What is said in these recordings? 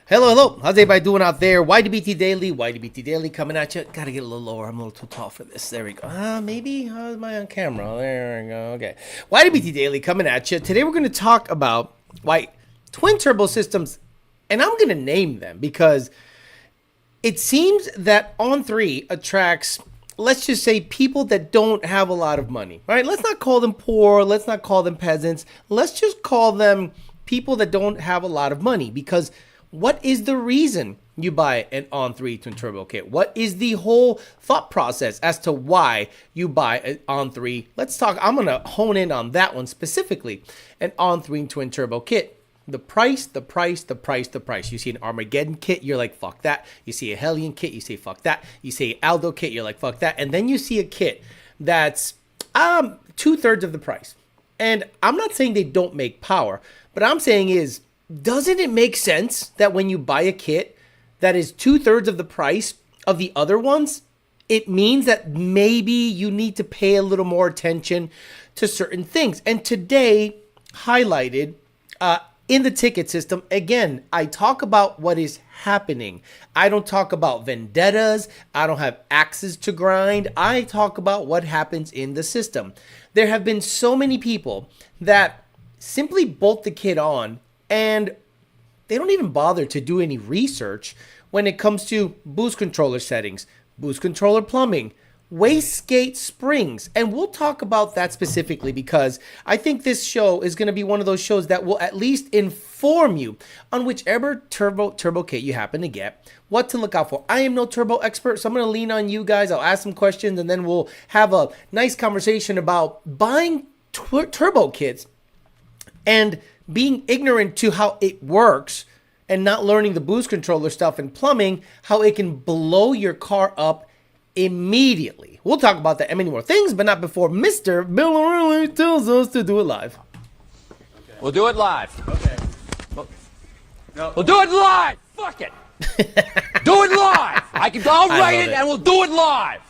Hello. How's everybody doing out there? YDBT Daily coming at you. Gotta get a little lower. I'm a little too tall for this. There we go. Maybe. How am I on camera? There we go. Okay. YDBT Daily coming at you. Today we're going to talk about why twin turbo systems, and I'm going to name them because it seems that On3 attracts, let's just say, people that don't have a lot of money, right? Let's not call them poor. Let's not call them peasants. Let's just call them people that don't have a lot of money, because what is the reason you buy an On3 twin turbo kit? What is the whole thought process as to why you buy an On3? Let's talk. I'm going to hone in on that one specifically. An On3 twin turbo kit. The price. You see an Armageddon kit, you're like, fuck that. You see a Hellion kit, you say, fuck that. You see Aldo kit, you're like, fuck that. And then you see a kit that's 2/3 of the price. And I'm not saying they don't make power, but I'm saying is, doesn't it make sense that when you buy a kit that is 2/3 of the price of the other ones, it means that maybe you need to pay a little more attention to certain things? And today, highlighted in the ticket system, again, I talk about what is happening. I don't talk about vendettas. I don't have axes to grind. I talk about what happens in the system. There have been so many people that simply bolt the kit on and they don't even bother to do any research when it comes to boost controller settings, boost controller plumbing, wastegate springs. And we'll talk about that specifically because I think this show is going to be one of those shows that will at least inform you on whichever turbo kit you happen to get, what to look out for. I am no turbo expert, so I'm going to lean on you guys. I'll ask some questions and then we'll have a nice conversation about buying turbo kits and being ignorant to how it works and not learning the boost controller stuff and plumbing, how it can blow your car up immediately. We'll talk about that and many more things, but not before Mr. Bill O'Reilly tells us to do it live. Okay. We'll do it live. Okay. We'll do it live. Fuck it. Do it live. I'll write it and we'll do it live.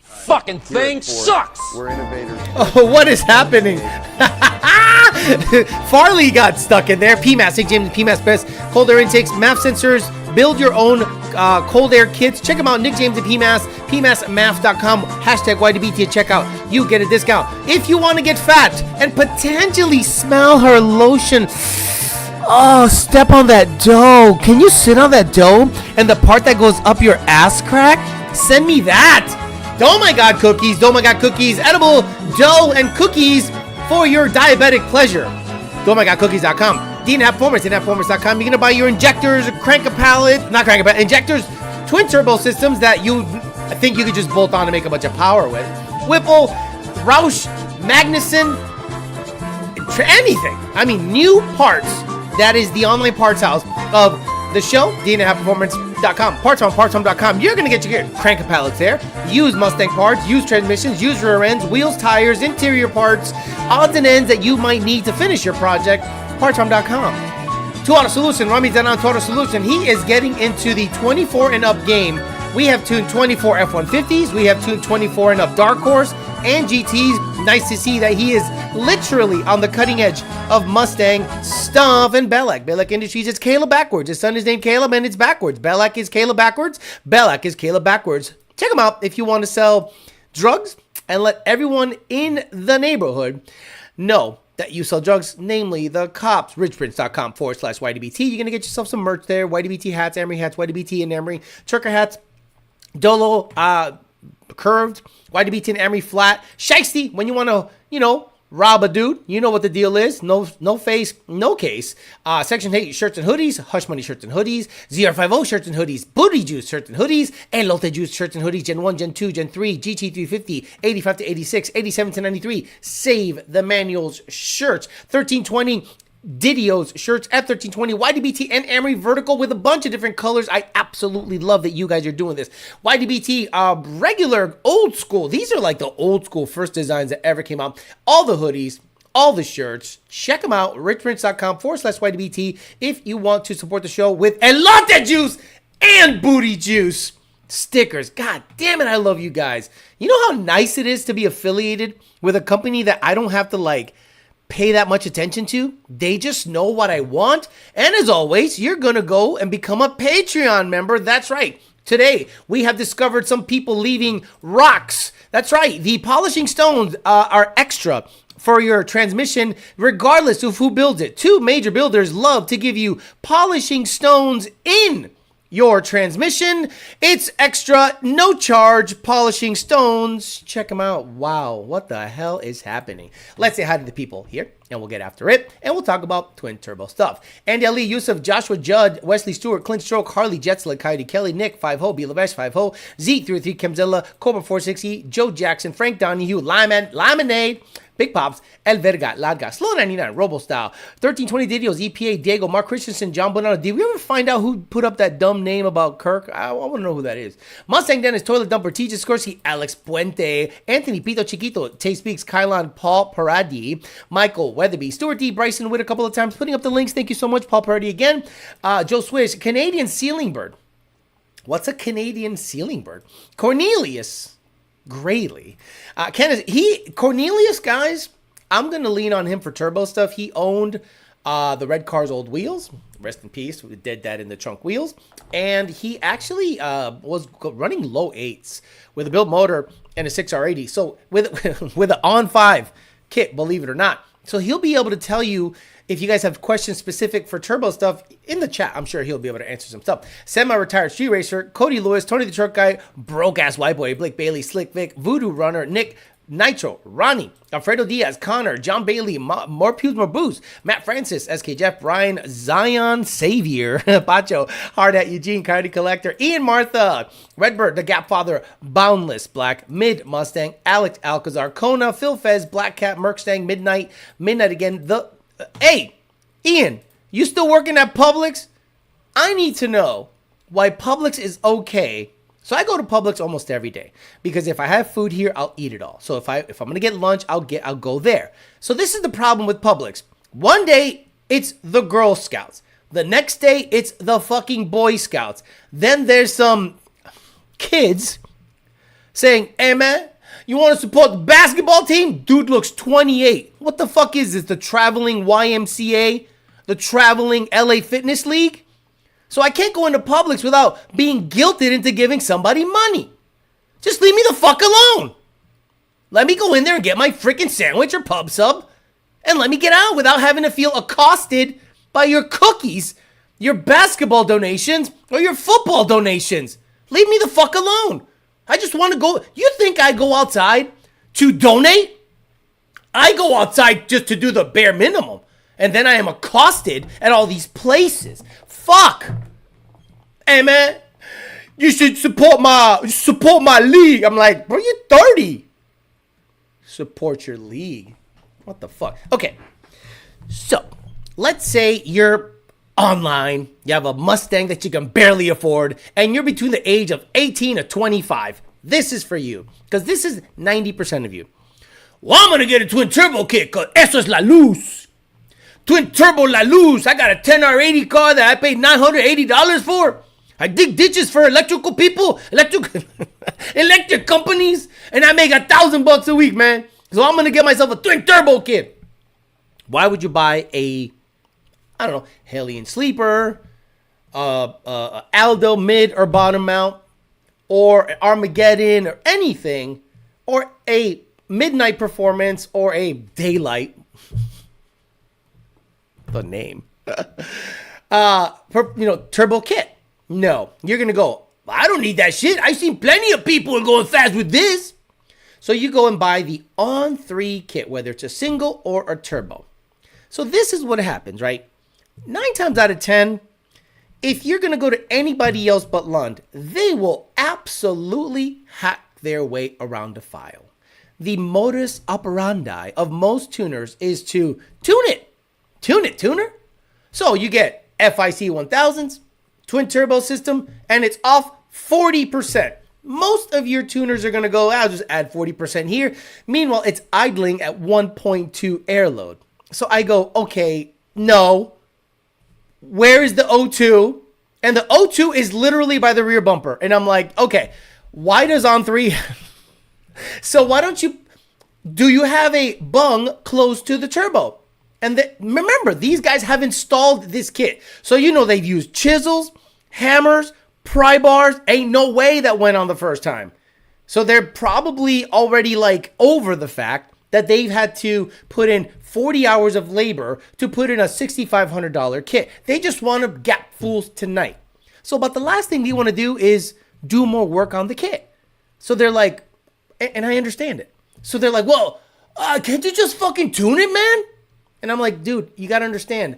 Fucking thing sucks. We're innovators. Oh, what is happening? Farley got stuck in there. PMAS, St. James PMAS Best cold air intakes, MAF sensors. Build your own cold air kits. Check them out. Nick James at PMAS, PMASMAF.com. Hashtag YDBT at checkout. You get a discount. If you want to get fat and potentially smell her lotion. Oh, step on that dough. Can you sit on that dough and the part that goes up your ass crack? Send me that. Oh my God, cookies. Oh my God, cookies. Edible dough and cookies for your diabetic pleasure. OhMyGodCookies.com. DNAP Performance, DNAPperformance.com. You're going to buy your injectors, injectors, twin turbo systems that I think you could just bolt on to make a bunch of power with. Whipple, Roush, Magnuson, anything. I mean, new parts. That is the online parts house of the show, DNAPperformance.com. Parts.com. You're going to get your crank pallets there. Use Mustang parts, use transmissions, use rear ends, wheels, tires, interior parts, odds and ends that you might need to finish your project. Parts.com. 2 Auto Solution. Rami's down on 2 Auto Solution. He is getting into the 24 and up game. We have tuned 24 F-150s. We have tuned 24 and up Dark Horse and GTs. Nice to see that he is literally on the cutting edge of Mustang stuff. And Belak. Belak Industries is Caleb backwards. His son is named Caleb and it's backwards. Belak is Caleb backwards. Belak is Caleb backwards. Check him out if you want to sell drugs and let everyone in the neighborhood know that you sell drugs, namely the cops. Richprince.com/YDBT. You're going to get yourself some merch there. YDBT hats, Emery hats, YDBT and Emery trucker hats, Dolo curved, YDBT and Emery flat, Shiesty when you want to, rob a dude. You know what the deal is. No face, no case. Section 8 shirts and hoodies, Hush Money shirts and hoodies, ZR50 shirts and hoodies, Booty Juice shirts and hoodies, and Lotte Juice shirts and hoodies, Gen 1, Gen 2, Gen 3, GT350, 85 to 86, 87 to 93, Save the Manuals shirts, 1320 Didio's shirts at 1320, YDBT and Emery vertical with a bunch of different colors. I absolutely love that you guys are doing this. YDBT regular old school. These are like the old school first designs that ever came out. All the hoodies, all the shirts. Check them out. richprince.com/YDBT if you want to support the show with a latte juice and booty juice stickers. God damn it, I love you guys. You know how nice it is to be affiliated with a company that I don't have to pay that much attention to. They just know what I want. And as always, you're going to go and become a Patreon member. That's right. Today, we have discovered some people leaving rocks. That's right. The polishing stones are extra for your transmission, regardless of who builds it. Two major builders love to give you polishing stones in your transmission. It's extra, no charge polishing stones. Check them out. Wow, what the hell is happening? Let's say hi to the people here, and we'll get after it, and we'll talk about twin turbo stuff. Andy Ali, Yusuf, Joshua Judd, Wesley Stewart, Clint Stroke, Harley Jetsla, Coyote Kelly, Nick 5-Ho, B. Lavesh 5-Ho, Z33, Kemzilla, Cobra 460, Joe Jackson, Frank Donahue, Lemonade, Big Pops, El Verga, Ladga, Slow 99, Robo Style, 1320 Didios, EPA, Diego, Mark Christensen, John Bonanno. Did we ever find out who put up that dumb name about Kirk? I want to know who that is. Mustang Dennis, Toilet Dumper, TJ Skorsky, Alex Puente, Anthony Pito Chiquito, Tay Speaks, Kylon, Paul Paradi, Michael Weatherby, Stuart D, Bryson Witt a couple of times, putting up the links. Thank you so much, Paul Paradi again. Joe Swish, Canadian Ceiling Bird. What's a Canadian Ceiling Bird? Cornelius Grayley. Cornelius, guys, I'm going to lean on him for turbo stuff. He owned the Red Car's old wheels. Rest in peace. We did that in the trunk wheels. And he actually was running low 8s with a built motor and a 6R80. So with an on-5 kit, believe it or not. So he'll be able to tell you if you guys have questions specific for turbo stuff in the chat. I'm sure he'll be able to answer some stuff. Semi-retired street racer, Cody Lewis, Tony the Truck Guy, broke-ass white boy, Blake Bailey, Slick Vic, Voodoo Runner, Nick, Nitro, Ronnie, Alfredo Diaz, Connor, John Bailey, More Pews, More Booze, Matt Francis, SK Jeff, Brian, Zion Savior, Pacho, Hard at Eugene, Coyote Collector, Ian Martha, Redbird, The Gap Father, Boundless Black, Mid Mustang, Alex Alcazar, Kona, Phil Fez, Black Cat, Merkstang, Midnight again. Hey, Ian, you still working at Publix? I need to know why Publix is okay. So I go to Publix almost every day because if I have food here, I'll eat it all. So if I'm gonna get lunch, I'll go there. So this is the problem with Publix. One day it's the Girl Scouts. The next day it's the fucking Boy Scouts. Then there's some kids saying, "Hey man, you want to support the basketball team? Dude looks 28. What the fuck is this? The traveling YMCA? The traveling LA Fitness League?" So I can't go into Publix without being guilted into giving somebody money. Just leave me the fuck alone. Let me go in there and get my freaking sandwich or pub sub and let me get out without having to feel accosted by your cookies, your basketball donations, or your football donations. Leave me the fuck alone. I just want to go. You think I go outside to donate? I go outside just to do the bare minimum. And then I am accosted at all these places. Fuck. Hey man, you should support my league. I'm like, bro, you're 30. Support your league. What the fuck? Okay. So, let's say you're online, you have a Mustang that you can barely afford, and you're between the age of 18 to 25. This is for you, because this is 90% of you. Well, I'm going to get a twin turbo kit, because eso es la luz. Twin turbo la luz. I got a 10R80 car that I paid $980 for. I dig ditches for electrical people, electric companies, and I make $1,000 a week, man. So I'm going to get myself a twin turbo kit. Why would you buy a, I don't know, Hellion Sleeper, Aldo mid or bottom mount, or Armageddon or anything, or a Midnight Performance or a Daylight? The name. Turbo kit. No, you're going to go, I don't need that shit. I've seen plenty of people going fast with this. So you go and buy the On3 kit, whether it's a single or a turbo. So this is what happens, right? 9 times out of 10, if you're going to go to anybody else but Lund, they will absolutely hack their way around a file. The modus operandi of most tuners is to tune it. Tune it, tuner. So you get FIC 1000s, twin turbo system, and it's off 40%. Most of your tuners are going to go, I'll just add 40% here. Meanwhile, it's idling at 1.2 air load. So I go, okay, no. Where is the O2? And the O2 is literally by the rear bumper. And I'm like, okay, why does On3? So why don't you Do you have a bung close to the turbo? And remember, these guys have installed this kit. So you know they've used chisels, hammers, pry bars. Ain't no way that went on the first time. So they're probably already like over the fact that they've had to put in 40 hours of labor to put in a $6,500 kit. They just want to gap fools tonight. So but the last thing they want to do is do more work on the kit. So they're like, and I understand it. So they're like, well, can't you just fucking tune it, man? And I'm like, dude, you got to understand.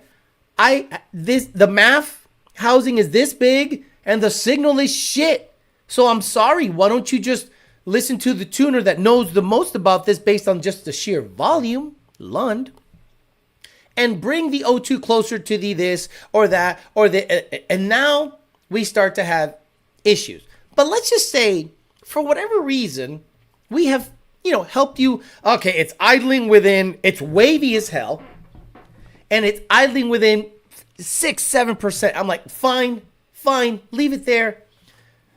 The MAF housing is this big and the signal is shit. So I'm sorry. Why don't you just listen to the tuner that knows the most about this based on just the sheer volume, Lund, and bring the O2 closer to the this or that or the, and now we start to have issues. But let's just say, for whatever reason, we have, helped you. Okay, it's idling within, it's wavy as hell, and it's idling within 6-7%. I'm like, fine, leave it there.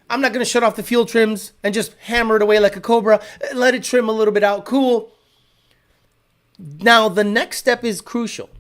I'm not going to shut off the fuel trims and just hammer it away like a cobra. Let it trim a little bit out. Cool. Now, the next step is crucial.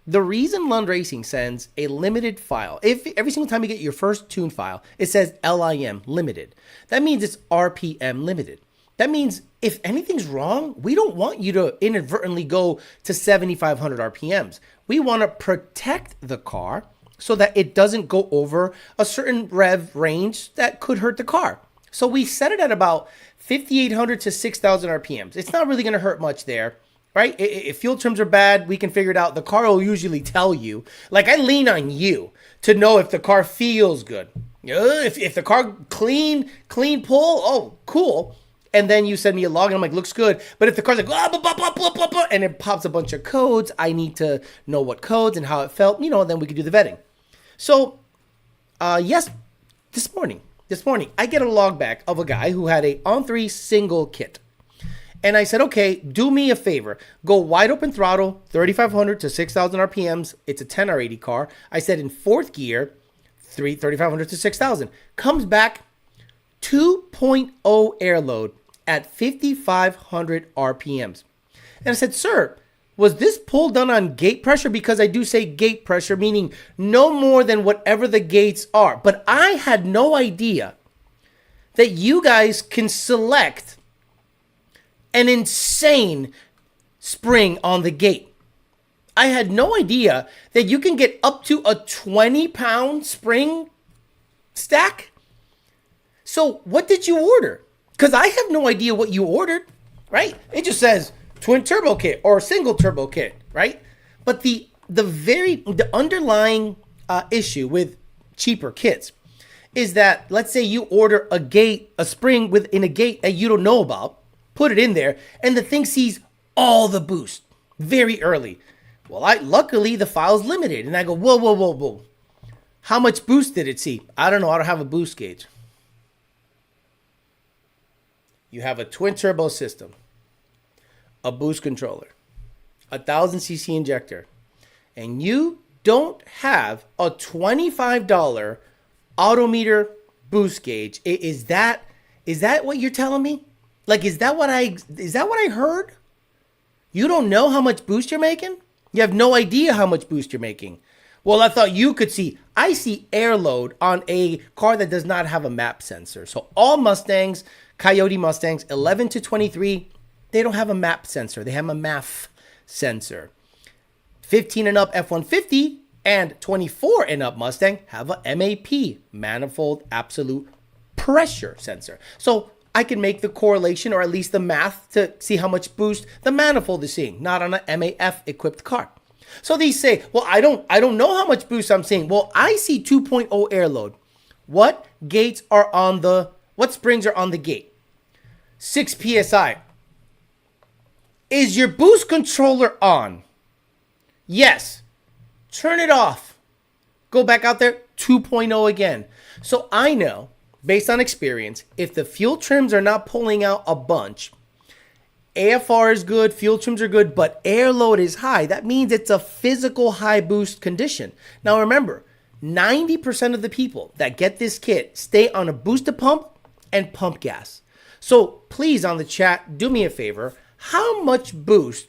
The reason Lund Racing sends a limited file, if every single time you get your first tune file, it says LIM limited. That means it's RPM limited. That means if anything's wrong, we don't want you to inadvertently go to 7,500 RPMs. We want to protect the car so that it doesn't go over a certain rev range that could hurt the car. So we set it at about 5,800 to 6,000 RPMs. It's not really going to hurt much there, right? If fuel trims are bad, we can figure it out. The car will usually tell you. Like, I lean on you to know if the car feels good. If the car clean pull, oh, cool. And then you send me a log and I'm like, looks good. But if the car's like, and it pops a bunch of codes, I need to know what codes and how it felt, then we can do the vetting. So, yes, this morning, I get a log back of a guy who had a on-3 single kit. And I said, okay, do me a favor. Go wide open throttle, 3,500 to 6,000 RPMs. It's a 10R80 car. I said in fourth gear, 3,500 to 6,000. Comes back 2.0 air load at 5,500 RPMs. And I said, sir, was this pull done on gate pressure? Because I do say gate pressure, meaning no more than whatever the gates are. But I had no idea that you guys can select an insane spring on the gate. I had no idea that you can get up to a 20-pound spring stack. So what did you order? Because I have no idea what you ordered, right? It just says twin turbo kit or single turbo kit, right? But the underlying issue with cheaper kits is that, let's say you order a spring within a gate that you don't know about, put it in there, and the thing sees all the boost very early. Well, luckily the file's limited, and I go, whoa. How much boost did it see? I don't know. I don't have a boost gauge. You have a twin turbo system, a boost controller, 1,000cc injector, and you don't have a $25 autometer boost gauge. Is that what you're telling me? Like, is that what I heard? You don't know how much boost you're making? You have no idea how much boost you're making. Well, I thought you could see. I see air load on a car that does not have a map sensor. So all Mustangs, Coyote Mustangs, 11 to 23, they don't have a map sensor. They have a MAF sensor. 15 and up F-150 and 24 and up Mustang have a MAP, Manifold Absolute Pressure sensor. So I can make the correlation, or at least the math, to see how much boost the manifold is seeing, not on a MAF equipped car. So these say, well, I don't know how much boost I'm seeing. Well, I see 2.0 air load. What springs are on the gate? 6 PSI. Is your boost controller on? Yes. Turn it off. Go back out there, 2.0 again. So I know, based on experience, if the fuel trims are not pulling out a bunch, AFR is good, fuel trims are good, but air load is high. That means it's a physical high boost condition. Now remember, 90% of the people that get this kit stay on a booster pump and pump gas. So please, on the chat, do me a favor. How much boost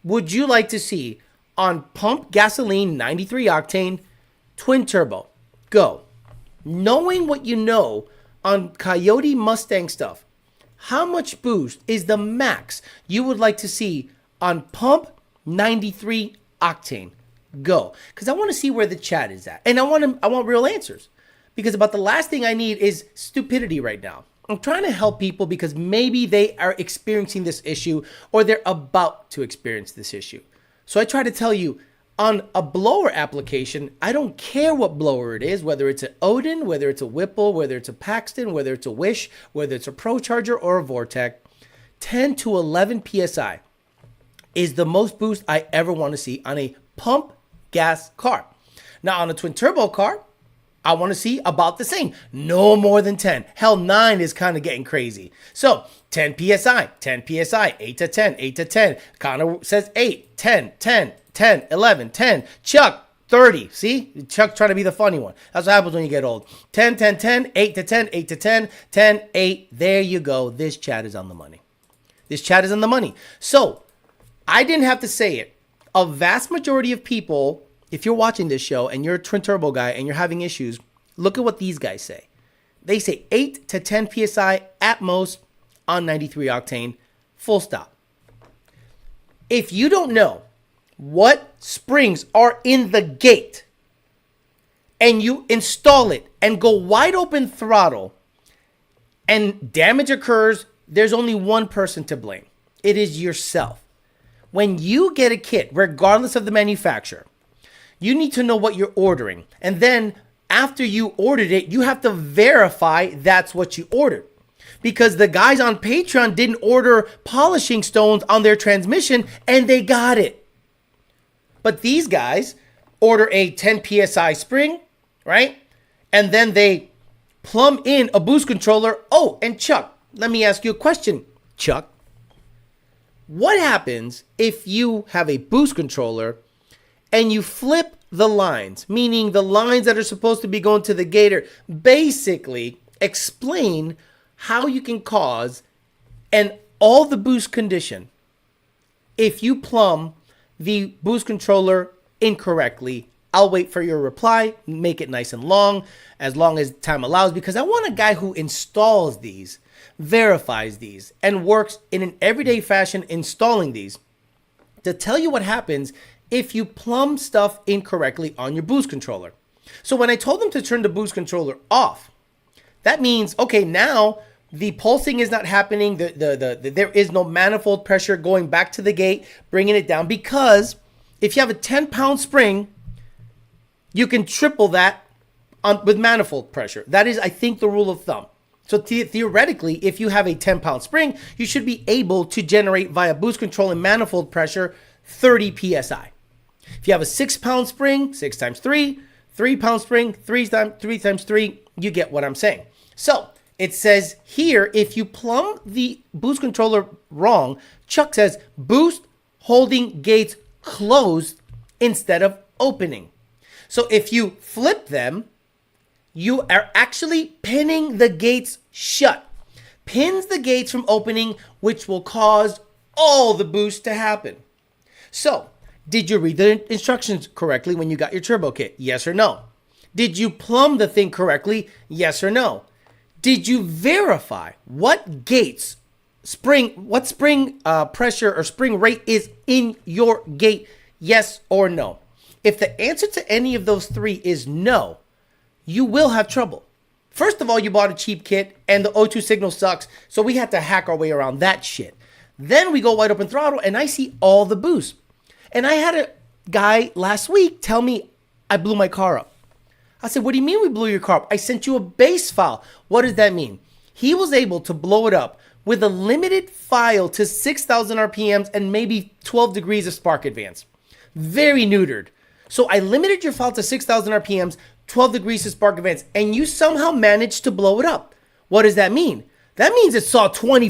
would you like to see on pump gasoline 93 octane twin turbo? Go. Knowing what you know on Coyote Mustang stuff, how much boost is the max you would like to see on pump 93 octane? Go. Because I want to see where the chat is at. And I want real answers. Because about the last thing I need is stupidity right now. I'm trying to help people because maybe they are experiencing this issue or they're about to experience this issue. So I try to tell you, on a blower application, I don't care what blower it is, whether it's an Odin, whether it's a Whipple, whether it's a Paxton, whether it's a Wish, whether it's a Pro Charger or a Vortec, 10 to 11 PSI is the most boost I ever want to see on a pump gas car. Now on a twin turbo car, I want to see about the same. No more than 10. Hell, 9 is kind of getting crazy. So 10 PSI, 10 PSI, 8 to 10, 8 to 10. Connor says 8, 10, 10, 10, 11, 10. Chuck, 30. See? Chuck trying to be the funny one. That's what happens when you get old. 10, 10, 10, 8 to 10, 8 to 10, 10, 8. There you go. This chat is on the money. This chat is on the money. So I didn't have to say it. A vast majority of people, if you're watching this show and you're a twin turbo guy and you're having issues, look at what these guys say. They say 8 to 10 PSI at most on 93 octane, full stop. If you don't know what springs are in the gate and you install it and go wide open throttle and damage occurs, there's only one person to blame. It is yourself. When you get a kit, regardless of the manufacturer, you need to know what you're ordering. And then after you ordered it, you have to verify that's what you ordered. Because the guys on Patreon didn't order polishing stones on their transmission and they got it. But these guys order a 10 PSI spring, right? And then they plumb in a boost controller. Oh, and Chuck, let me ask you a question, Chuck. What happens if you have a boost controller and you flip the lines, meaning the lines that are supposed to be going to the gator? Basically, explain how you can cause an all the boost condition if you plumb the boost controller incorrectly. I'll wait for your reply. Make it nice and long as time allows, because I want a guy who installs these, verifies these, and works in an everyday fashion installing these to tell you what happens if you plumb stuff incorrectly on your boost controller. So when I told them to turn the boost controller off, that means, okay, now the pulsing is not happening. There is no manifold pressure going back to the gate, bringing it down, because if you have a 10-pound spring, you can triple that with manifold pressure. That is, I think, the rule of thumb. So theoretically, if you have a 10-pound spring, you should be able to generate via boost control and manifold pressure 30 PSI. If you have a 6-pound spring, 6 times 3, 3-pound spring, 3 times 3, you get what I'm saying. So it says here, if you plumb the boost controller wrong, Chuck says boost holding gates closed instead of opening. So if you flip them, you are actually pinning the gates shut. Pins the gates from opening, which will cause all the boost to happen. So, did you read the instructions correctly when you got your turbo kit? Yes or no? Did you plumb the thing correctly? Yes or no? Did you verify what gates, what spring pressure or spring rate is in your gate? Yes or no? If the answer to any of those three is no, you will have trouble. First of all, you bought a cheap kit and the O2 signal sucks, so we had to hack our way around that shit. Then we go wide open throttle and I see all the boost. And I had a guy last week tell me I blew my car up. I said, what do you mean we blew your car up? I sent you a base file. What does that mean? He was able to blow it up with a limited file to 6,000 RPMs and maybe 12 degrees of spark advance. Very neutered. So I limited your file to 6,000 RPMs, 12 degrees of spark advance, and you somehow managed to blow it up. What does that mean? That means it saw 20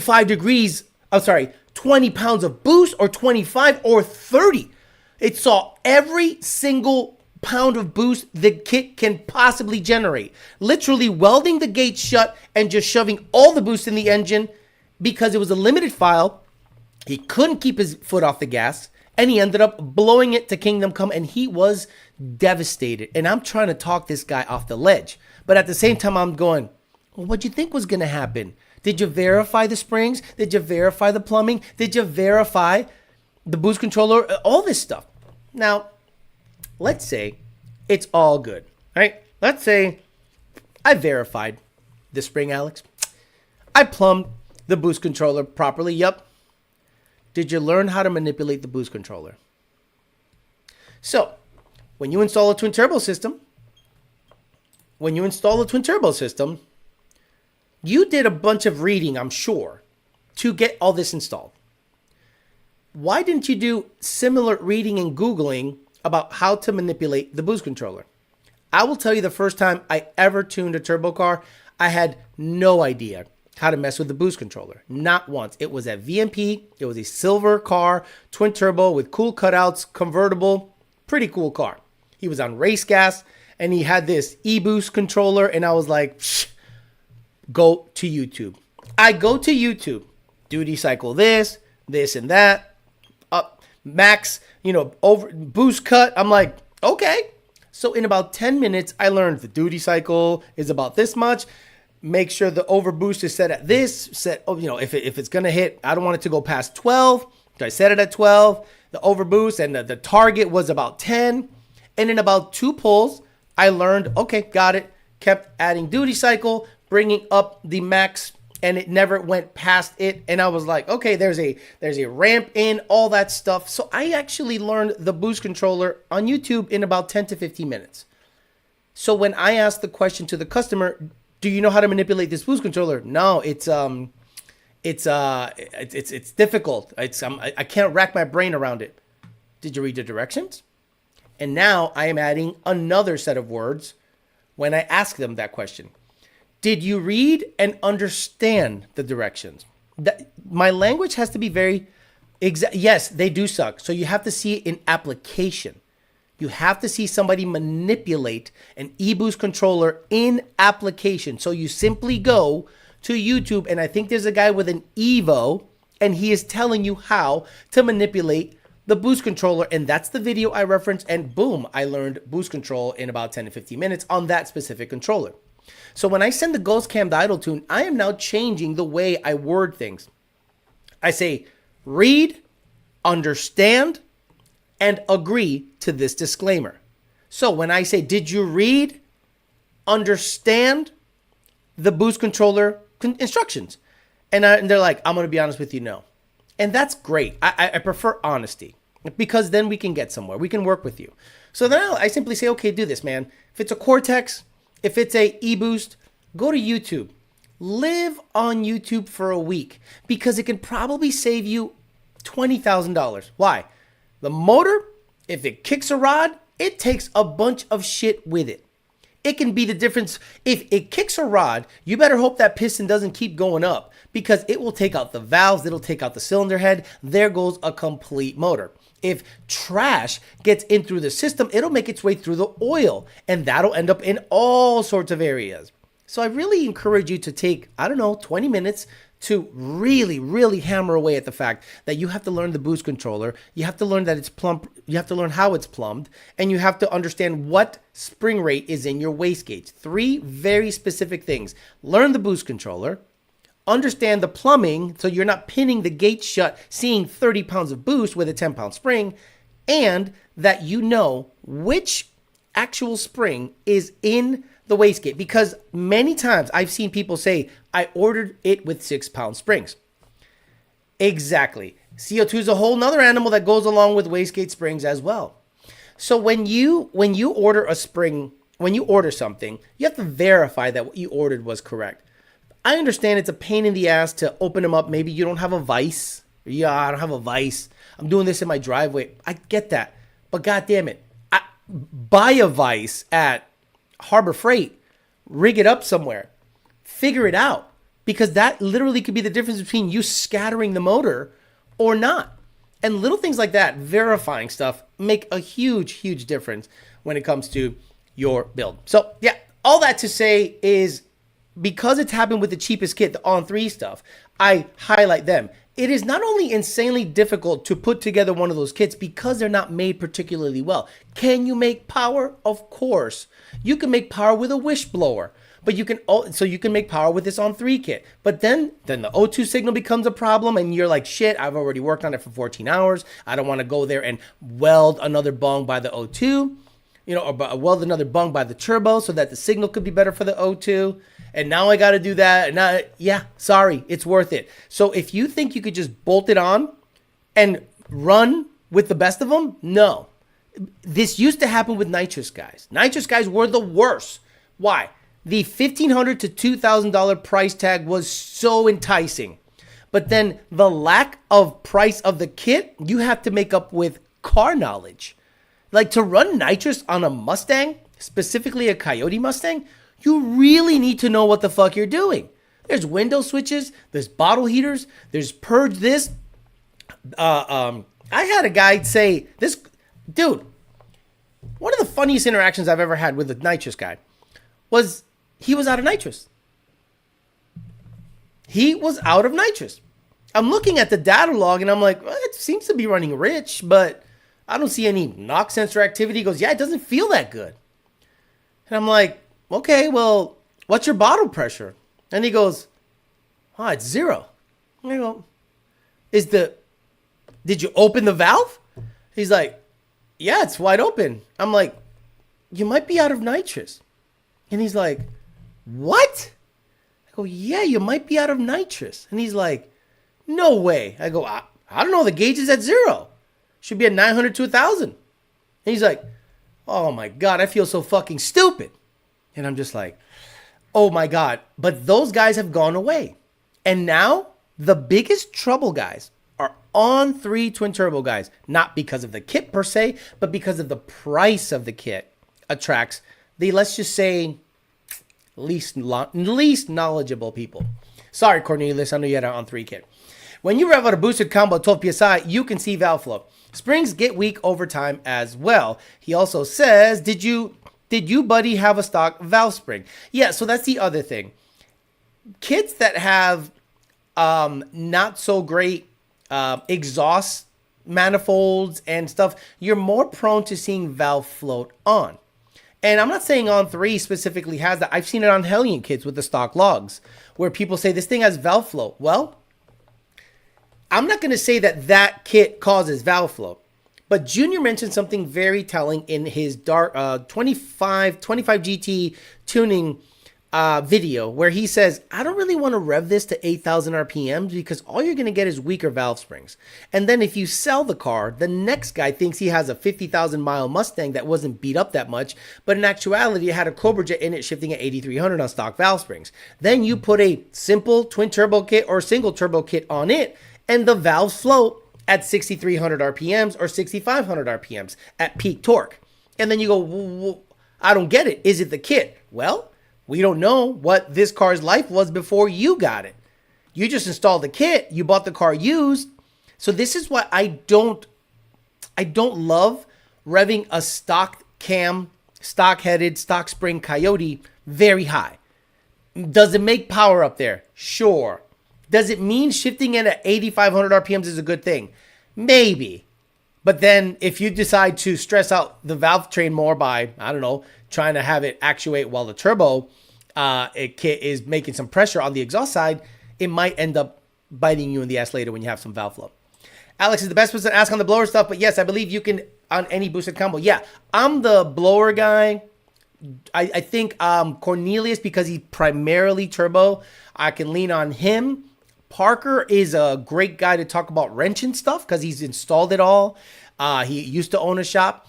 pounds of boost, or 25 or 30. It saw every single pound of boost the kit can possibly generate. Literally welding the gate shut and just shoving all the boost in the engine because it was a limited file He couldn't keep his foot off the gas, and he ended up blowing it to Kingdom Come, and he was devastated. And I'm trying to talk this guy off the ledge. But at the same time, I'm going, well, what'd you think was going to happen? Did you verify the springs? Did you verify the plumbing? Did you verify the boost controller? All this stuff. Now, let's say it's all good, right? Let's say I verified the spring, Alex. I plumbed the boost controller properly. Yup. Did you learn how to manipulate the boost controller? So, when you install a twin turbo system, you did a bunch of reading, I'm sure, to get all this installed. Why didn't you do similar reading and Googling about how to manipulate the boost controller? I will tell you, the first time I ever tuned a turbo car, I had no idea how to mess with the boost controller. Not once. It was at VMP. It was a silver car, twin turbo with cool cutouts, convertible, pretty cool car. He was on race gas and he had this e-boost controller, and I was like, shh, go to YouTube. I go to YouTube, duty cycle this and that, up max, over boost cut. I'm like, okay. So in about 10 minutes, I learned the duty cycle is about this much. Make sure the overboost is set at this. If it's going to hit, I don't want it to go past 12. So I set it at 12, the overboost, and the target was about 10. And in about 2 pulls, I learned, okay, got it. Kept adding duty cycle, bringing up the max, and it never went past it. And I was like, okay, there's a ramp in, all that stuff. So I actually learned the boost controller on YouTube in about 10 to 15 minutes. So when I asked the question to the customer, do you know how to manipulate this boost controller? No, it's difficult. I can't rack my brain around it. Did you read the directions? And now I am adding another set of words when I ask them that question. Did you read and understand the directions? My language has to be very exact. Yes, they do suck. So you have to see it in application. You have to see somebody manipulate an e-boost controller in application. So you simply go to YouTube, and I think there's a guy with an Evo, and he is telling you how to manipulate the boost controller, and that's the video I referenced, and boom, I learned boost control in about 10 to 15 minutes on that specific controller. So when I send the Ghost Cam idle tune, I am now changing the way I word things. I say, read, understand, and agree to this disclaimer. So when I say, did you read, understand the boost controller instructions? And they're like, I'm going to be honest with you, no. And that's great. I prefer honesty, because then we can get somewhere. We can work with you. So then I simply say, okay, do this, man. If it's a Cortex, if it's a e-boost, go to YouTube. Live on YouTube for a week, because it can probably save you $20,000. Why? The motor, if it kicks a rod, it takes a bunch of shit with it. It can be the difference. If it kicks a rod, you better hope that piston doesn't keep going up, because it will take out the valves, it'll take out the cylinder head. There goes a complete motor. If trash gets in through the system, it'll make its way through the oil, and that'll end up in all sorts of areas. So I really encourage you to take, 20 minutes to really, really hammer away at the fact that you have to learn the boost controller. You have to learn that it's plumb. You have to learn how it's plumbed, and you have to understand what spring rate is in your wastegate. 3 very specific things. Learn the boost controller, understand the plumbing so you're not pinning the gate shut, seeing 30 pounds of boost with a 10-pound spring, and that you know which actual spring is in the wastegate, because many times I've seen people say, I ordered it with 6-pound springs. Exactly. CO2 is a whole nother animal that goes along with wastegate springs as well. So when you order a spring, when you order something, you have to verify that what you ordered was correct. I understand it's a pain in the ass to open them up. Maybe you don't have a vise. Yeah, I don't have a vise. I'm doing this in my driveway. I get that. But God damn it. Buy a vise at Harbor Freight, rig it up somewhere, figure it out, because that literally could be the difference between you scattering the motor or not. And little things like that, verifying stuff, make a huge, huge difference when it comes to your build. So yeah, all that to say is, because it's happened with the cheapest kit, the On3 stuff, I highlight them. it is not only insanely difficult to put together one of those kits because they're not made particularly well. Can you make power? Of course. You can make power with a wish blower, but you can make power with this On3 kit. But then the O2 signal becomes a problem, and you're like, shit, I've already worked on it for 14 hours. I don't want to go there and weld another bung by the O2, or weld another bung by the turbo so that the signal could be better for the O2. And now I got to do that. And now, yeah, sorry, it's worth it. So if you think you could just bolt it on and run with the best of them, no. This used to happen with nitrous guys. Nitrous guys were the worst. Why? The $1,500 to $2,000 price tag was so enticing. But then the lack of price of the kit, you have to make up with car knowledge. Like to run nitrous on a Mustang, specifically a Coyote Mustang, you really need to know what the fuck you're doing. There's window switches, there's bottle heaters, there's purge this. I had a guy say, this dude, one of the funniest interactions I've ever had with a nitrous guy was he was out of nitrous. He was out of nitrous. I'm looking at the data log and I'm like, well, it seems to be running rich, but I don't see any knock sensor activity. He goes, yeah, it doesn't feel that good. And I'm like, okay, well, what's your bottle pressure? And he goes, oh, it's 0. And I go, did you open the valve? He's like, yeah, it's wide open. I'm like, you might be out of nitrous. And he's like, what? I go, yeah, you might be out of nitrous. And he's like, no way. I go, I don't know. The gauge is at 0. Should be at 900 to 1,000. And he's like, oh my God, I feel so fucking stupid. And I'm just like, oh my God. But those guys have gone away. And now the biggest trouble guys are On3 twin turbo guys. Not because of the kit per se, but because of the price of the kit attracts the, let's just say, least knowledgeable people. Sorry, Cornelius, I know you had an On3 kit. When you rev out a boosted combo 12 PSI, you can see valve flow. Springs get weak over time as well. He also says, did you, buddy, have a stock valve spring? Yeah, so that's the other thing. Kits that have not so great exhaust manifolds and stuff, you're more prone to seeing valve float on. And I'm not saying On3 specifically has that. I've seen it on Hellion kits with the stock logs where people say this thing has valve float. Well, I'm not going to say that kit causes valve float. But Junior mentioned something very telling in his 25 GT tuning video where he says, I don't really want to rev this to 8,000 RPMs because all you're going to get is weaker valve springs. And then if you sell the car, the next guy thinks he has a 50,000 mile Mustang that wasn't beat up that much, but in actuality, it had a Cobra Jet in it shifting at 8,300 on stock valve springs. Then you put a simple twin turbo kit or single turbo kit on it, and the valves float at 6,300 RPMs or 6,500 RPMs at peak torque. And then you go, well, I don't get it. Is it the kit? Well, we don't know what this car's life was before you got it. You just installed the kit. You bought the car used. So this is why I don't love revving a stock cam, stock headed, stock spring Coyote very high. Does it make power up there? Sure. Does it mean shifting in at 8,500 RPMs is a good thing? Maybe. But then if you decide to stress out the valve train more by, I don't know, trying to have it actuate while the turbo kit is making some pressure on the exhaust side, it might end up biting you in the ass later when you have some valve flow. Alex is the best person to ask on the blower stuff, but yes, I believe you can on any boosted combo. Yeah, I'm the blower guy. I think Cornelius, because he's primarily turbo, I can lean on him. Parker is a great guy to talk about wrenching stuff because he's installed it all. He used to own a shop.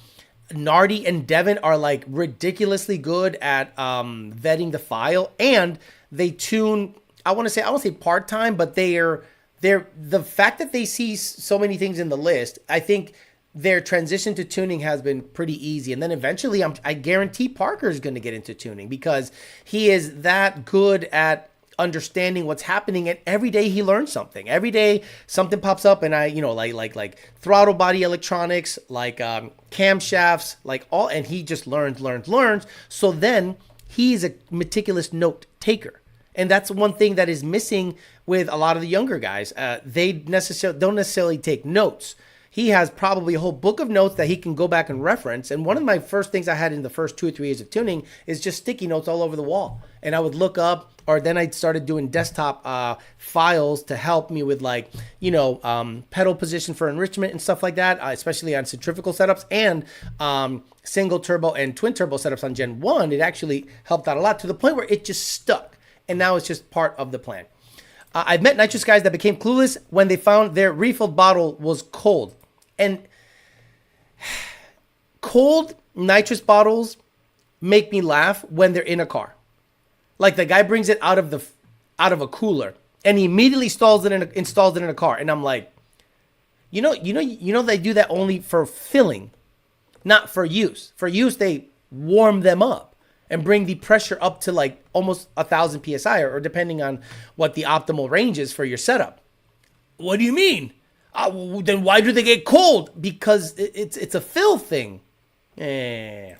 Nardi and Devin are like ridiculously good at vetting the file, and they tune. I won't say part-time, but they're the fact that they see so many things in the list. I think their transition to tuning has been pretty easy, and then eventually, I guarantee Parker is going to get into tuning because he is that good at understanding what's happening, and every day he learns something. Every day something pops up, and like throttle body electronics, like camshafts, and he just learns. So then he's a meticulous note taker, And that's one thing that is missing with a lot of the younger guys. They don't necessarily take notes. He has probably a whole book of notes that he can go back and reference. And one of my first things I had in the first 2 or 3 years of tuning is just sticky notes all over the wall. And I would look up, or then I started doing desktop files to help me with pedal position for enrichment and stuff like that, especially on centrifugal setups and single turbo and twin turbo setups on Gen 1. It actually helped out a lot to the point where it just stuck. And now it's just part of the plan. I've met nitrous guys that became clueless when they found their refilled bottle was cold. And cold nitrous bottles make me laugh when they're in a car. Like the guy brings it out of a cooler and he immediately installs it in a car. And I'm like, you know, they do that only for filling, not for use. For use, they warm them up and bring the pressure up to like almost 1,000 PSI or depending on what the optimal range is for your setup. What do you mean? Then why do they get cold? Because it's a fill thing. I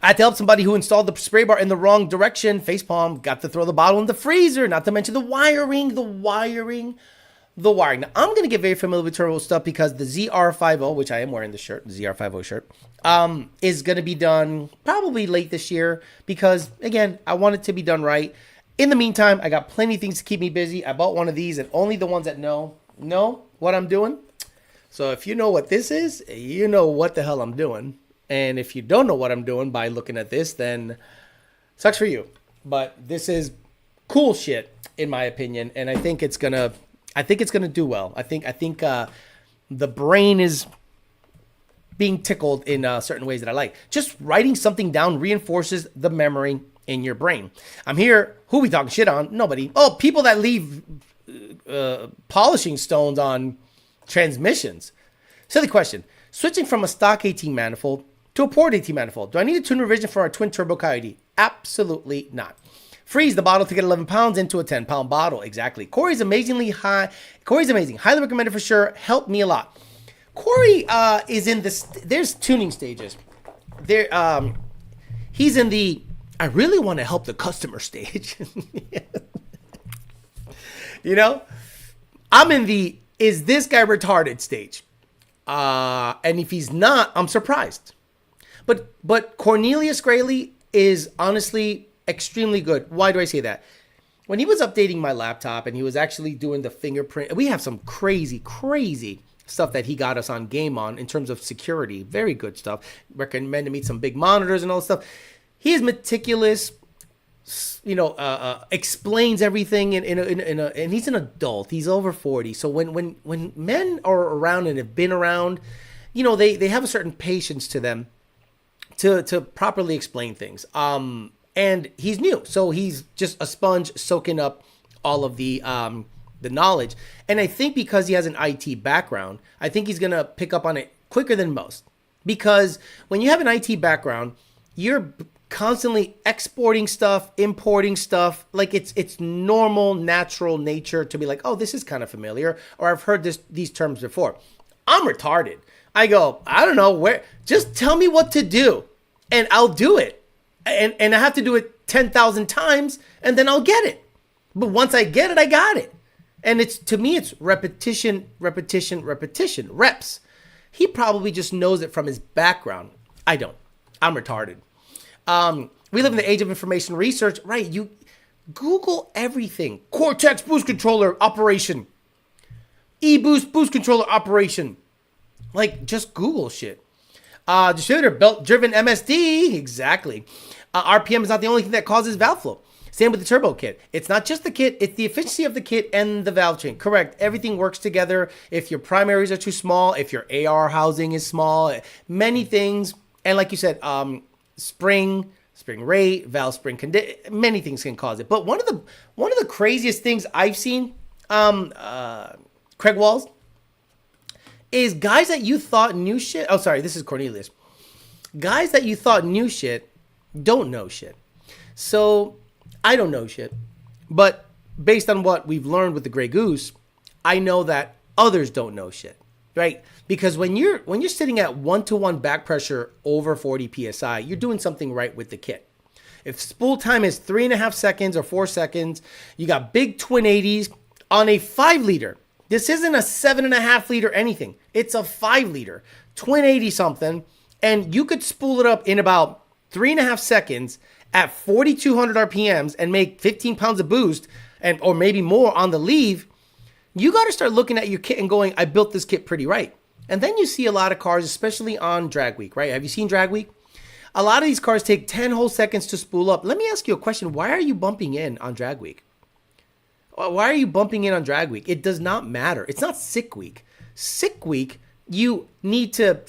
had to help somebody who installed the spray bar in the wrong direction. Facepalm. Got to throw the bottle in the freezer. Not to mention the wiring. Now, I'm going to get very familiar with turbo stuff because the ZR50, which I am wearing the shirt, the ZR50 shirt, is going to be done probably late this year because, again, I want it to be done right. In the meantime, I got plenty of things to keep me busy. I bought one of these and only the ones that know what I'm doing. So if you know what this is, you know what the hell I'm doing. And if you don't know what I'm doing by looking at this, then sucks for you. But this is cool shit, in my opinion. And I think it's going to do well. I think the brain is being tickled in certain ways that I like. Just writing something down reinforces the memory in your brain. I'm here. Who we talking shit on? Nobody. Oh, people that leave polishing stones on transmissions. Silly question. Switching from a stock AT manifold to a port AT manifold. Do I need a tune revision for our twin turbo Coyote? Absolutely not. Freeze the bottle to get 11 pounds into a 10-pound bottle. Exactly. Corey's amazingly high. Corey's amazing. Highly recommended for sure. Helped me a lot. Corey is in this. There's tuning stages. He's in the I really want to help the customer stage. You know, I'm in the is this guy retarded stage. And if he's not, I'm surprised. But Cornelius Grayley is honestly extremely good. Why do I say that? When he was updating my laptop and he was actually doing the fingerprint, we have some crazy stuff that he got us on game on in terms of security. Very good stuff. Recommended me some big monitors and all this stuff. He is meticulous, explains everything and he's an adult. He's over 40. So when men are around and have been around, they have a certain patience to them to properly explain things. And he's new, so he's just a sponge soaking up all of the knowledge. And I think because he has an IT background, I think he's gonna pick up on it quicker than most. Because when you have an IT background, you're constantly exporting stuff, importing stuff. Like it's normal, natural nature to be like, oh, this is kind of familiar, or I've heard these terms before. I'm retarded. I go, I don't know where. Just tell me what to do, and I'll do it. And I have to do it 10,000 times, and then I'll get it. But once I get it, I got it. And to me, it's repetition, reps. He probably just knows it from his background. I don't. I'm retarded. We live in the age of information research, right? You Google everything. Cortex boost controller operation. E-boost boost controller operation. Like, just Google shit. Distributor belt driven MSD. Exactly. RPM is not the only thing that causes valve flow. Same with the turbo kit. It's not just the kit, it's the efficiency of the kit and the valve chain. Correct. Everything works together. If your primaries are too small, if your AR housing is small, many things. And like you said, spring rate, valve spring condition, many things can cause it. But one of the craziest things I've seen, Craig Walls, is guys that you thought knew shit. Oh, sorry, this is Cornelius. Guys that you thought knew shit don't know shit. So I don't know shit, but based on what we've learned with the Grey Goose, I know that others don't know shit, right? Because when you're sitting at 1-to-1 back pressure over 40 psi, you're doing something right with the kit. If spool time is 3.5 seconds or 4 seconds, you got big twin 80s on a 5 liter. This isn't a 7.5 liter anything. It's a 5 liter, twin 80 something. And you could spool it up in about 3.5 seconds at 4,200 RPMs and make 15 pounds of boost or maybe more on the leave. You got to start looking at your kit and going, I built this kit pretty right. And then you see a lot of cars, especially on drag week, right? Have you seen drag week? A lot of these cars take 10 whole seconds to spool up. Let me ask you a question. Why are you bumping in on drag week? Why are you bumping in on drag week? It does not matter. It's not sick week. Sick week, you need to,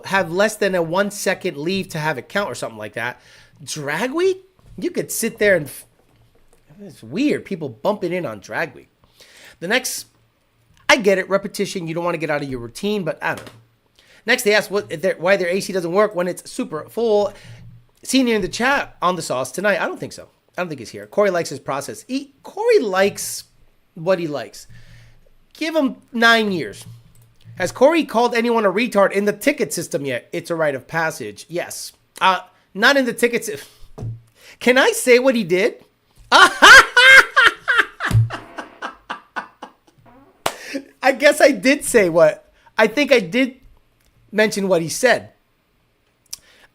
have less than a 1 second leave to have it count or something like that. Drag week, you could sit there and it's weird. People bumping in on drag week. The next, I get it, repetition. You don't want to get out of your routine, but I don't know. Next, they ask why their AC doesn't work when it's super full. Senior in the chat on the sauce tonight. I don't think so. I don't think he's here. Corey likes his process. Corey likes what he likes. Give him 9 years. Has Corey called anyone a retard in the ticket system yet? It's a rite of passage. Yes. Not in the tickets. Can I say what he did? I guess I did say what. I think I did mention what he said.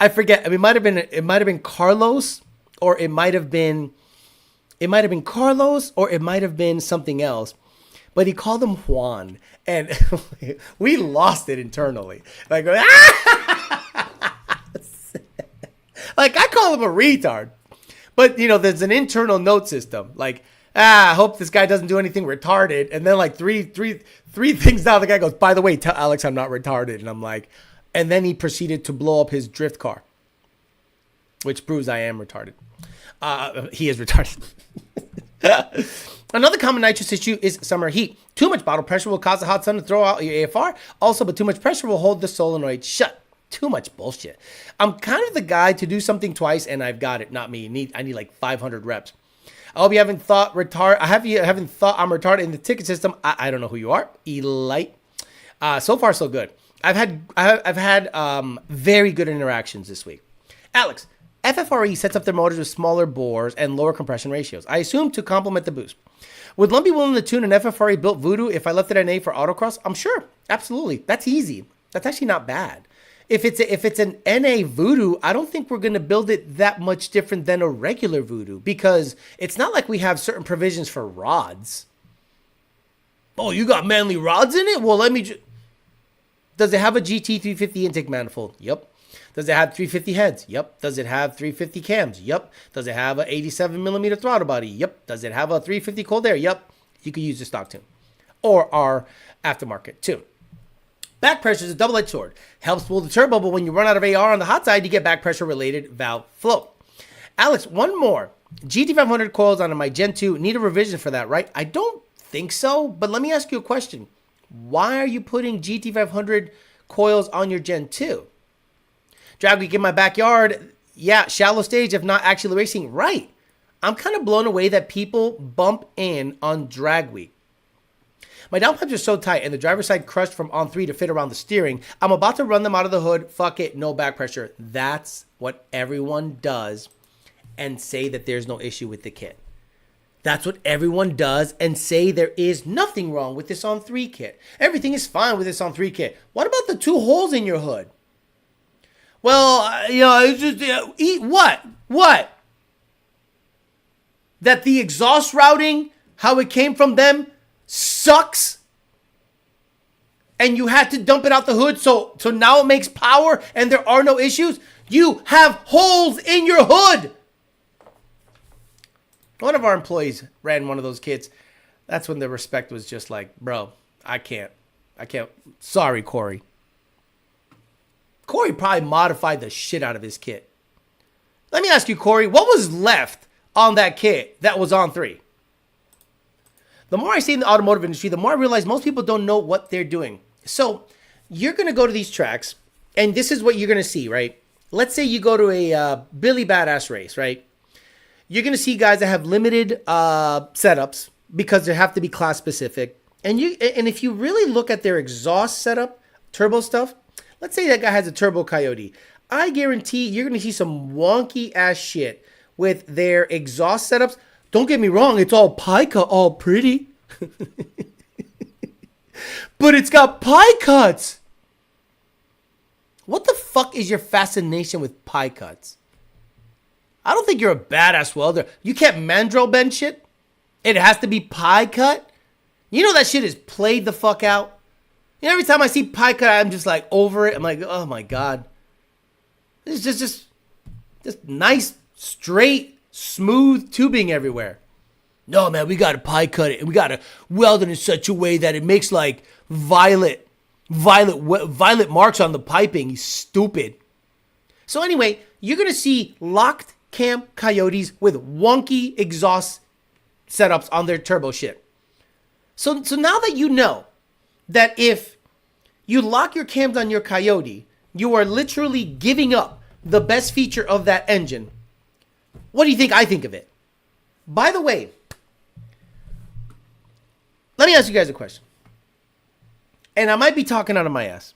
I forget. I mean, it might have been Carlos, or it might have been Carlos, or it might have been something else. But he called him Juan, and we lost it internally. Like, like I call him a retard, but there's an internal note system. Like, I hope this guy doesn't do anything retarded. And then like three things down, the guy goes, by the way, tell Alex I'm not retarded. And I'm like, and then he proceeded to blow up his drift car, which proves I am retarded. He is retarded. Another common nitrous issue is summer heat. Too much bottle pressure will cause the hot sun to throw out your AFR. Also, but too much pressure will hold the solenoid shut. Too mumuch bullshit. I'm kind of the guy to do something twice and I've got it. Not me. I need like 500 reps. I hope you haven't thought I haven't thought I'm retarded in the ticket system. I don't know who you are. Elite. So far so good. I've had very good interactions this week. Alex, FFRE sets up their motors with smaller bores and lower compression ratios. I assume to complement the boost. Would Lumpy willing to tune an FFRE built Voodoo if I left it at NA for autocross? I'm sure. Absolutely. That's easy. That's actually not bad. If it's an NA Voodoo, I don't think we're going to build it that much different than a regular Voodoo, because it's not like we have certain provisions for rods. Oh, you got manly rods in it? Well, let me Does it have a GT350 intake manifold? Yep. Does it have 350 heads? Yep. Does it have 350 cams? Yep. Does it have an 87 millimeter throttle body? Yep. Does it have a 350 cold air? Yep. You could use the stock tune or our aftermarket tune. Back pressure is a double-edged sword. Helps pull the turbo, but when you run out of AR on the hot side, you get back pressure related valve flow. Alex, one more. GT500 coils on my Gen 2 need a revision for that, right? I don't think so, but let me ask you a question. Why are you putting GT500 coils on your Gen 2? Drag week in my backyard. Yeah, shallow stage if not actually racing. Right. I'm kind of blown away that people bump in on drag week. My downpipes are so tight and the driver's side crushed from on 3 to fit around the steering. I'm about to run them out of the hood. Fuck it. No back pressure. That's what everyone does and say that there's no issue with the kit. That's what everyone does and say there is nothing wrong with this on 3 kit. Everything is fine with this on 3 kit. What about the 2 holes in your hood? Well, it's just, eat what? What? That the exhaust routing, how it came from them, sucks? And you had to dump it out the hood so now it makes power and there are no issues? You have holes in your hood. One of our employees ran one of those kits. That's when the respect was just like, bro, I can't. Sorry, Corey. Corey probably modified the shit out of his kit. Let me ask you, Corey, what was left on that kit that was on 3? The more I see in the automotive industry, the more I realize most people don't know what they're doing. So you're going to go to these tracks, and this is what you're going to see, right? Let's say you go to a Billy Badass race, right? You're going to see guys that have limited setups because they have to be class specific. And if you really look at their exhaust setup, turbo stuff, let's say that guy has a Turbo Coyote. I guarantee you're going to see some wonky ass shit with their exhaust setups. Don't get me wrong, it's all pie cut, all pretty. But it's got pie cuts. What the fuck is your fascination with pie cuts? I don't think you're a badass welder. You can't mandrel bend shit. It has to be pie cut. You know that shit is played the fuck out. You know, every time I see pie cut, I'm just like over it. I'm like, oh my God. It's just nice, straight, smooth tubing everywhere. No, man, we got to pie cut it. And we got to weld it in such a way that it makes like violet marks on the piping. You stupid. So anyway, you're going to see locked cam Coyotes with wonky exhaust setups on their turbo shit. So now that you know that if you lock your cams on your Coyote, you are literally giving up the best feature of that engine. What do you think I think of it? By the way, let me ask you guys a question. And I might be talking out of my ass.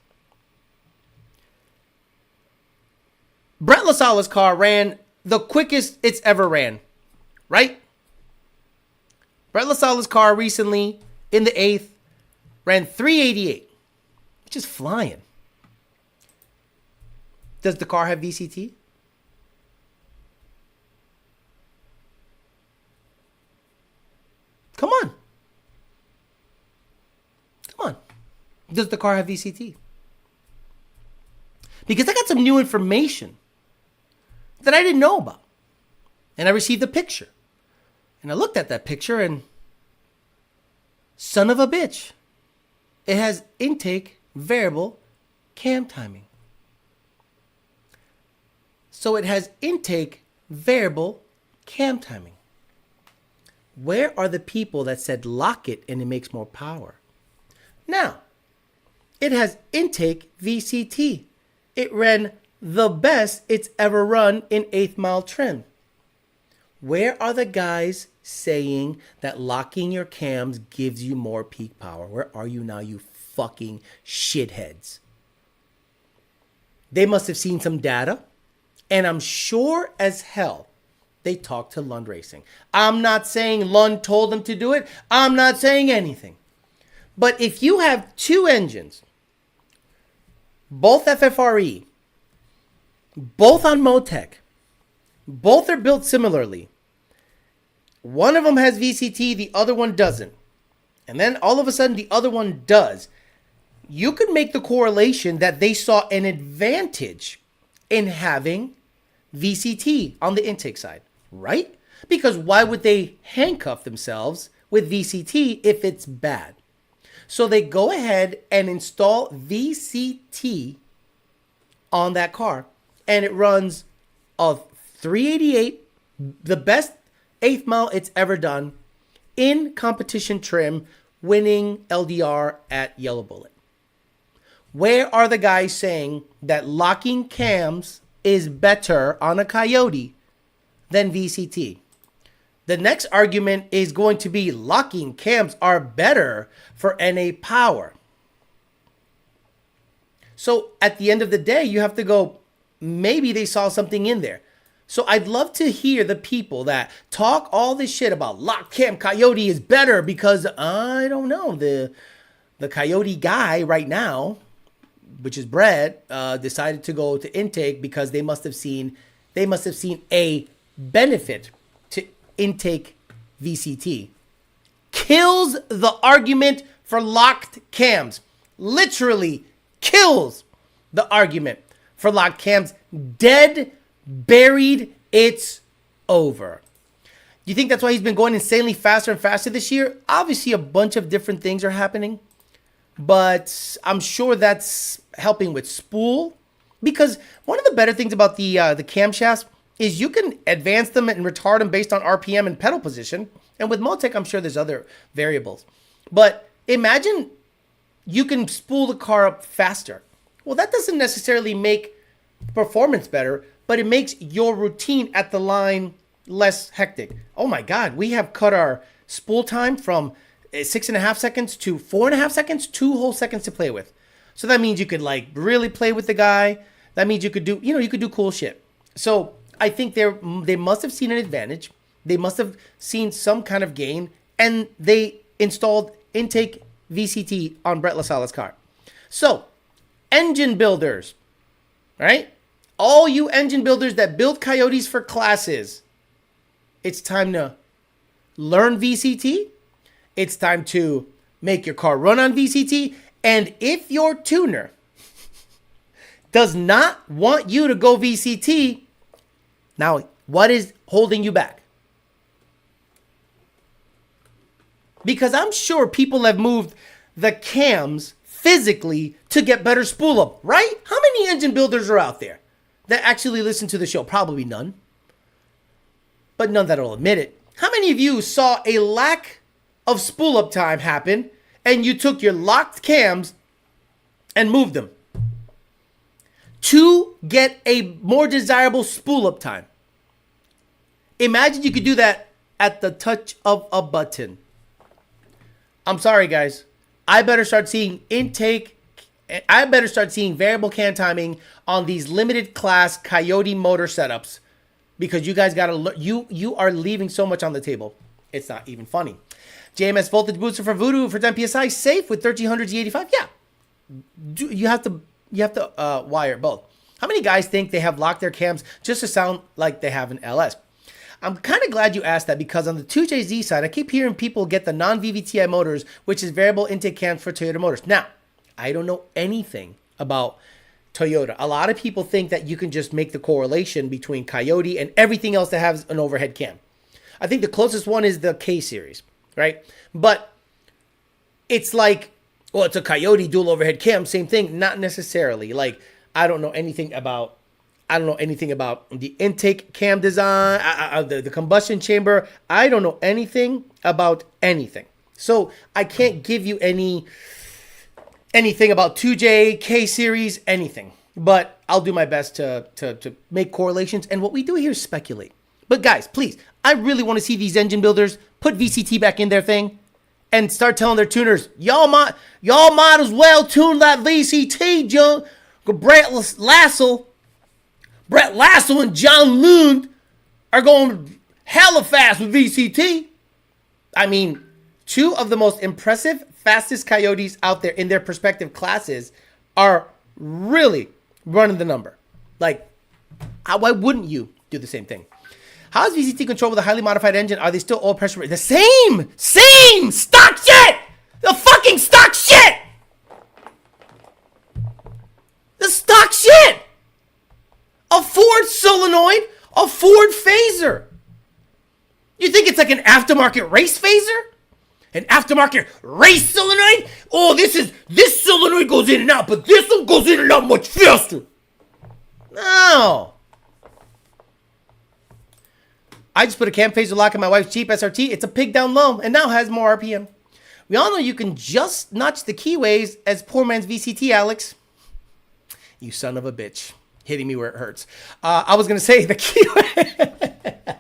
Brett LaSala's car ran the quickest it's ever ran, right? Brett LaSala's car recently in the 8th ran 388, which is flying. Does the car have VCT? Come on. Does the car have VCT? Because I got some new information that I didn't know about. And I received a picture. And I looked at that picture and son of a bitch. It has intake variable cam timing. So it has intake variable cam timing. Where are the people that said lock it and it makes more power? Now, it has intake VCT. It ran the best it's ever run in 8th mile trim. Where are the guys saying that locking your cams gives you more peak power? Where are you now, you fucking shitheads? They must have seen some data, and I'm sure as hell they talked to Lund Racing. I'm not saying Lund told them to do it. I'm not saying anything. But if you have two engines, both FFRE, both on Motec, both are built similarly. One of them has VCT, the other one doesn't. And then all of a sudden the other one does. You could make the correlation that they saw an advantage in having VCT on the intake side, right? Because why would they handcuff themselves with VCT if it's bad? So they go ahead and install VCT on that car, and it runs a 388, the best 8th mile it's ever done, in competition trim, winning LDR at Yellow Bullet. Where are the guys saying that locking cams is better on a Coyote than VCT? The next argument is going to be locking cams are better for NA power. So at the end of the day, you have to go, maybe they saw something in there. So I'd love to hear the people that talk all this shit about lock cam Coyote is better because I don't know, the Coyote guy right now, which is Brett, decided to go to intake because they must have seen a benefit to intake VCT. Kills the argument for locked cams. Literally kills the argument for locked cams. Dead, buried, it's over. Do you think that's why he's been going insanely faster and faster this year? Obviously, a bunch of different things are happening, but I'm sure that's helping with spool. Because one of the better things about the camshafts is you can advance them and retard them based on RPM and pedal position. And with Motec, I'm sure there's other variables. But imagine you can spool the car up faster. Well, that doesn't necessarily make performance better, but it makes your routine at the line less hectic. Oh my God, we have cut our spool time from 6.5 seconds to 4.5 seconds, 2 whole seconds to play with. So that means you could like really play with the guy. That means you could do, you could do cool shit. So I think they must have seen an advantage. They must have seen some kind of gain, and they installed intake VCT on Brett LaSala's car. So, engine builders, right? All you engine builders that build Coyotes for classes, it's time to learn VCT. It's time to make your car run on VCT. And if your tuner does not want you to go VCT, now what is holding you back? Because I'm sure people have moved the cams physically to get better spool up, right? How many engine builders are out there that actually listen to the show? Probably none. But none that'll admit it. How many of you saw a lack of spool up time happen and you took your locked cams and moved them to get a more desirable spool up time? Imagine you could do that at the touch of a button. I'm sorry, guys. I better start seeing intake. I better start seeing variable cam timing on these limited class Coyote motor setups, because you guys gotta learn. You are leaving so much on the table. It's not even funny. JMS voltage booster for Voodoo for 10 psi, safe with 1300 Z85. Yeah, you have to wire both. How many guys think they have locked their cams just to sound like they have an LS? I'm kind of glad you asked that, because on the 2JZ side, I keep hearing people get the non-VVTi motors, which is variable intake cams for Toyota motors. Now, I don't know anything about Toyota. A lot of people think that you can just make the correlation between Coyote and everything else that has an overhead cam. I think the closest one is the K series, right? But it's like, well, it's a Coyote dual overhead cam, same thing. Not necessarily. Like, I don't know anything about the intake cam design, the combustion chamber. I don't know anything about anything. So I can't give you anything about 2J, K series, anything. But I'll do my best to make correlations. And what we do here is speculate. But guys, please, I really want to see these engine builders put VCT back in their thing and start telling their tuners, y'all might as well tune that VCT, John. Brett Lasso and John Lund are going hella fast with VCT. I mean, two of the most impressive, fastest Coyotes out there in their respective classes are really running the number. Like, why wouldn't you do the same thing? How is VCT controlled with a highly modified engine? Are they still oil pressure? The same stock shit! The fucking stock shit! The stock shit! A Ford Solenoid, a Ford phaser. You think it's like an aftermarket race phaser? An aftermarket race solenoid? Oh, this solenoid goes in and out, but this one goes in and out much faster. No. I just put a cam phaser lock in my wife's Jeep SRT. It's a pig down low and now has more RPM. We all know you can just notch the keyways as poor man's VCT, Alex. You son of a bitch. Hitting me where it hurts. I was going to say the keyway.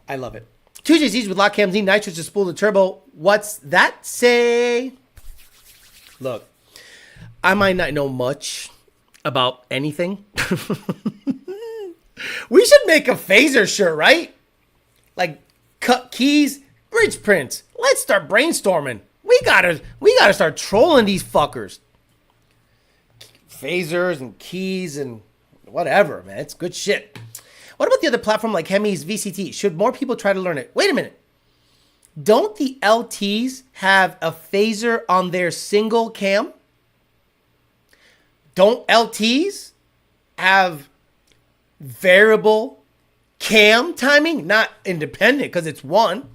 I love it. 2JZs with lock cams need nitrous to spool the turbo. What's that say? Look, I might not know much about anything. We should make a phaser shirt, right? Like cut keys, bridge prints. Let's start brainstorming. We gotta start trolling these fuckers. Phasers and keys and whatever, man. It's good shit. What about the other platform like Hemi's VCT? Should more people try to learn it? Wait a minute. Don't the LTs have a phaser on their single cam? Don't LTs have variable cam timing? Not independent because it's one.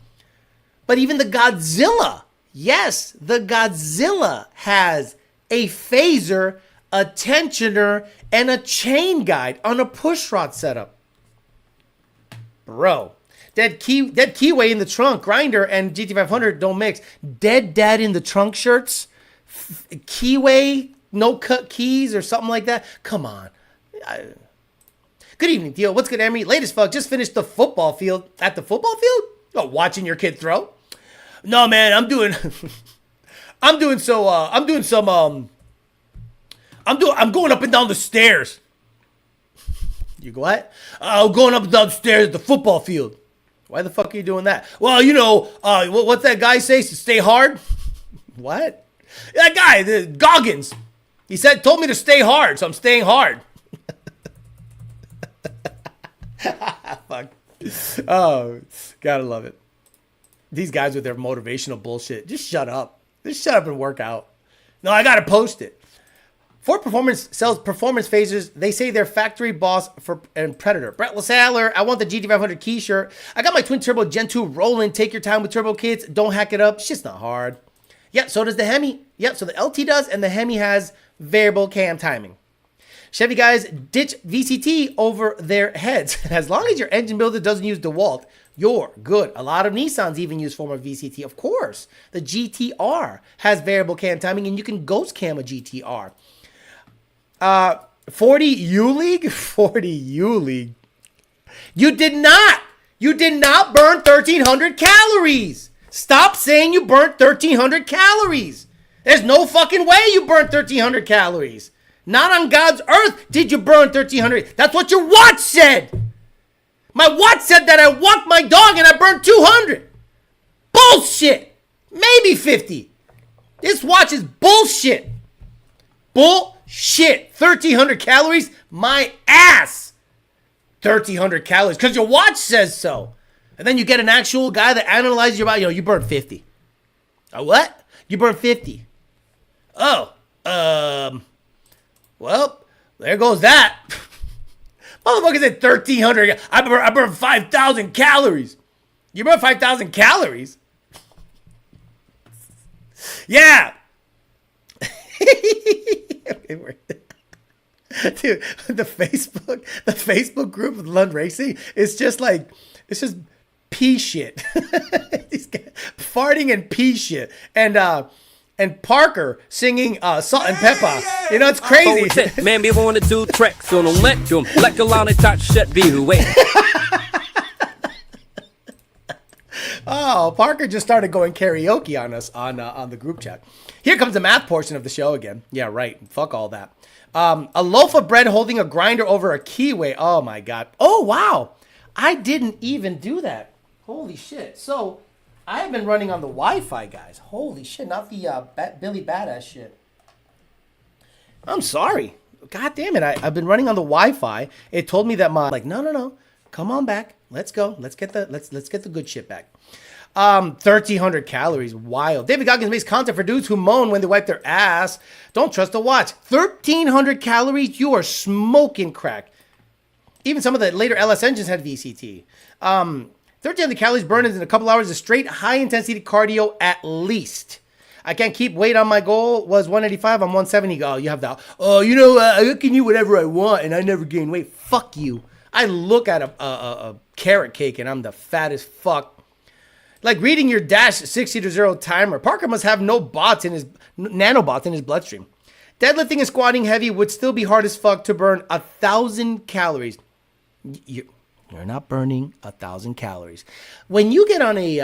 But even the Godzilla. Yes, the Godzilla has a phaser, a tensioner, and a chain guide on a pushrod setup. Bro, dead keyway in the trunk, grinder, and GT500 don't mix. Dead dad in the trunk shirts, keyway, no cut keys or something like that. Come on. Good evening, Theo. What's good, Emery? Latest fuck. Just finished the football field. At the football field? Oh, watching your kid throw? No, man. I'm going up and down the stairs. You go what? Oh, going up the upstairs at the football field. Why the fuck are you doing that? Well, you know, what's that guy say? Stay hard? What? That guy, the Goggins. He told me to stay hard, so I'm staying hard. Fuck. Oh, gotta love it. These guys with their motivational bullshit. Just shut up. Just shut up and work out. No, I gotta post it. Ford Performance sells performance phasers. They say they're factory boss and Predator. Brett LaSalle, I want the GT500 key shirt. I got my twin turbo Gen 2 rolling. Take your time with turbo kits. Don't hack it up. It's just not hard. Yep, so does the Hemi. Yep, so the LT does, and the Hemi has variable cam timing. Chevy guys ditch VCT over their heads. As long as your engine builder doesn't use DeWalt, you're good. A lot of Nissans even use former VCT. Of course, the GTR has variable cam timing, and you can ghost cam a GTR. 40 U-League? 40 U-League. You did not burn 1,300 calories. Stop saying you burnt 1,300 calories. There's no fucking way you burnt 1,300 calories. Not on God's earth did you burn 1,300. That's what your watch said. My watch said that I walked my dog and I burned 200. Bullshit. Maybe 50. This watch is bullshit. Bullshit. 1,300 calories? My ass. 1,300 calories because your watch says so. And then you get an actual guy that analyzes your body. You burned 50. What? You burned 50. Oh, well, there goes that. Motherfucker said 1,300. I burned 5,000 calories. You burned 5,000 calories? Yeah. Dude, the Facebook group of Lund Racing is just like, it's just pee shit. These guys farting and pee shit. And Parker singing Salt and Pepper. You know, it's crazy. Man, we want to do tricks, so don't let them like a lot of touch shit be away. Oh, Parker just started going karaoke on us on the group chat. Here comes the math portion of the show again. Yeah, right. Fuck all that. A loaf of bread holding a grinder over a keyway. Oh my God. Oh wow. I didn't even do that. Holy shit. So I have been running on the Wi-Fi, guys. Holy shit, not the Billy Badass shit. I'm sorry. God damn it. I've been running on the Wi-Fi. It told me that no. Come on back. Let's go. Let's get the good shit back. 1,300 calories. Wild. David Goggins makes content for dudes who moan when they wipe their ass. Don't trust the watch. 1,300 calories. You are smoking crack. Even some of the later LS engines had VCT. 1,300 calories burned in a couple hours of straight high-intensity cardio at least. I can't keep weight on my goal. Was 185. I'm 170. Oh, you have that. Oh, you know, I can eat whatever I want, and I never gain weight. Fuck you. I look at a carrot cake, and I'm the fattest fuck. Like reading your Dash 60-0 timer. Parker must have nanobots in his bloodstream. Deadlifting and squatting heavy would still be hard as fuck to burn 1,000 calories. You're not burning 1,000 calories. When you get on a,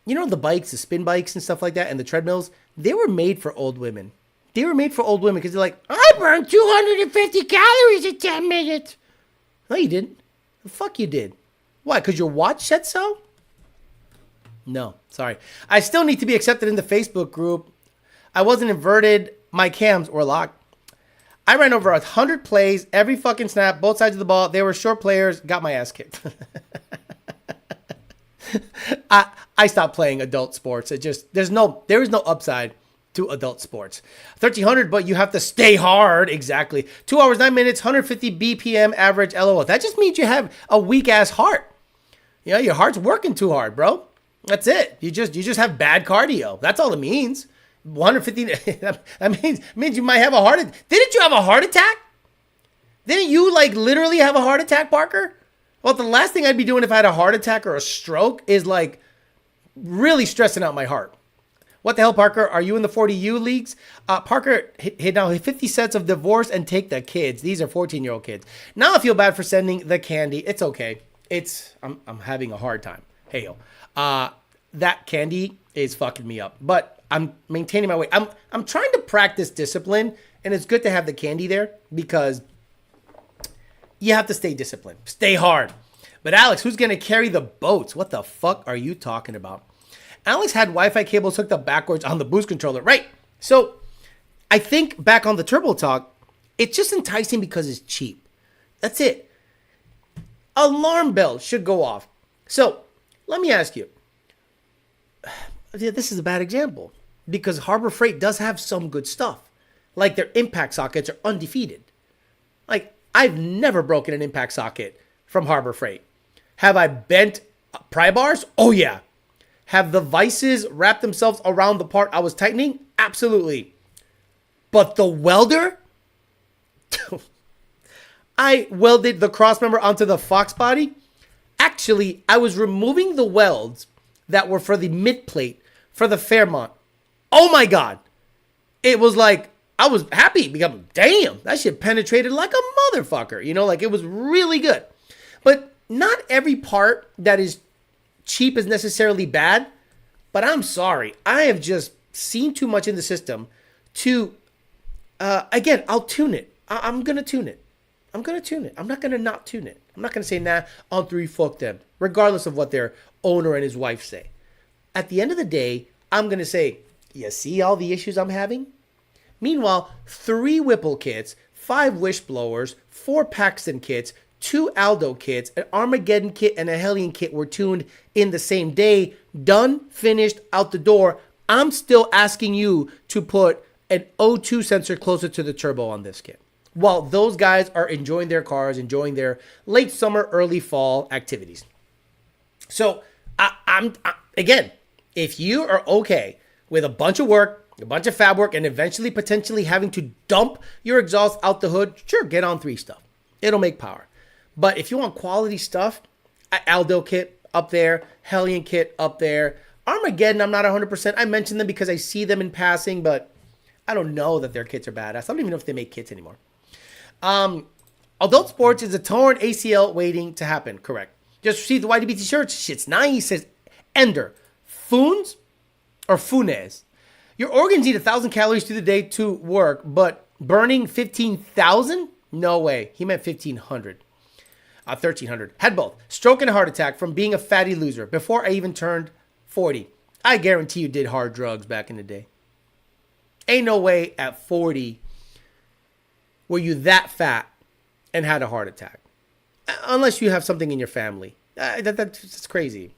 the bikes, the spin bikes and stuff like that, and the treadmills, they were made for old women. They were made for old women because they're like, I burned 250 calories in 10 minutes. No, you didn't. The fuck you did. Why? Because your watch said so? No, sorry. I still need to be accepted in the Facebook group. I wasn't inverted. My cams were locked. I ran over 100 plays, every fucking snap, both sides of the ball. They were short players, got my ass kicked. I stopped playing adult sports. There is no upside to adult sports. 1,300, but you have to stay hard. Exactly. 2 hours, 9 minutes, 150 BPM average LOL. That just means you have a weak ass heart. You know, your heart's working too hard, bro. That's it. You just have bad cardio. That's all it means. 150. that means you might have a heart attack. Didn't you have a heart attack? Didn't you literally have a heart attack, Parker? Well, the last thing I'd be doing if I had a heart attack or a stroke is really stressing out my heart. What the hell, Parker? Are you in the 40U leagues? Parker, hit now 50 sets of divorce and take the kids. These are 14-year-old kids. Now I feel bad for sending the candy. It's okay. I'm having a hard time. Hey, yo. That candy is fucking me up, but I'm maintaining my weight. I'm trying to practice discipline, and it's good to have the candy there because You have to stay disciplined. Stay hard. But Alex, who's going to carry the boats? What the fuck are you talking about? Alex had Wi-Fi cables hooked up backwards on the boost controller. Right. So I think back on the Turbo Talk, it's just enticing because it's cheap. That's it. Alarm bell should go off. So let me ask you. This is a bad example because Harbor Freight does have some good stuff. Like their impact sockets are undefeated. Like I've never broken an impact socket from Harbor Freight. Have I bent pry bars? Oh yeah. Have the vices wrapped themselves around the part I was tightening? Absolutely. But the welder? I welded the cross member onto the Fox body. Actually, I was removing the welds that were for the mid plate for the Fairmont. Oh my God. It was like, I was happy because, damn, that shit penetrated like a motherfucker. You know, like it was really good. But not every part that is cheap is necessarily bad. But I'm sorry. I have just seen too much in the system to, again, I'll tune it. I'm going to tune it. I'm going to tune it. I'm not going to not tune it. I'm not going to say, nah, on 3, fuck them. Regardless of what their owner and his wife say. At the end of the day, I'm going to say, you see all the issues I'm having? Meanwhile, 3 Whipple kits, 5 Wish blowers, 4 Paxton kits, 2 Aldo kits, an Armageddon kit, and a Hellion kit were tuned in the same day. Done, finished, out the door. I'm still asking you to put an O2 sensor closer to the turbo on this kit. While those guys are enjoying their cars, enjoying their late summer, early fall activities. So, again, if you are okay with a bunch of work, a bunch of fab work, and eventually potentially having to dump your exhaust out the hood, sure, get on 3 stuff. It'll make power. But if you want quality stuff, Aldo kit up there, Hellion kit up there. Armageddon, I'm not 100%. I mention them because I see them in passing, but I don't know that their kits are badass. I don't even know if they make kits anymore. Adult Sports is a torn ACL waiting to happen. Correct. Just received the YDBT shirts. Shit's nice. Says Ender. Funes or Funes. Your organs eat 1,000 calories through the day to work, but burning 15,000? No way. He meant 1,500. 1,300. Had both. Stroke and a heart attack from being a fatty loser before I even turned 40. I guarantee you did hard drugs back in the day. Ain't no way at 40 were you that fat and had a heart attack. Unless you have something in your family. That's crazy.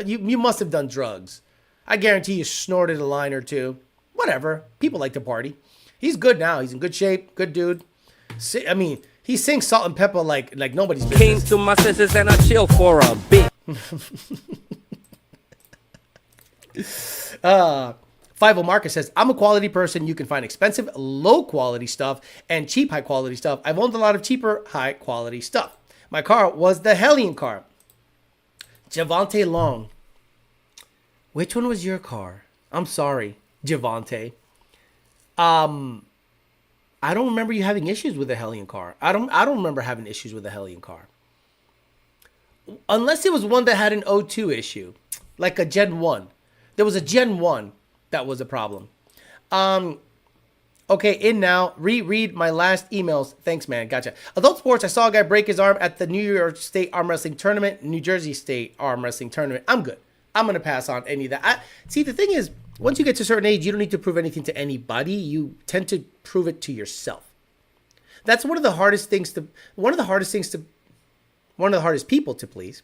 You must have done drugs. I guarantee you snorted a line or two. Whatever. People like to party. He's good now. He's in good shape. Good dude. I mean, he sings Salt and Pepper like nobody's business. Came to my senses and I chill for a bit. 50 Marcus says, I'm a quality person. You can find expensive, low quality stuff and cheap, high quality stuff. I've owned a lot of cheaper, high quality stuff. My car was the Hellion car. Javante Long. Which one was your car? I'm sorry, Javante. I don't remember you having issues with the Hellion car. I don't remember having issues with the Hellion car. Unless it was one that had an O2 issue, like a Gen 1. There was a Gen 1 that was a problem. Okay, in now. Reread my last emails. Thanks, man. Gotcha. Adult Sports, I saw a guy break his arm at the New York State Arm Wrestling Tournament, New Jersey State Arm Wrestling Tournament. I'm good. I'm going to pass on any of that. See, the thing is, once you get to a certain age, you don't need to prove anything to anybody. You tend to prove it to yourself. That's one of the hardest people to please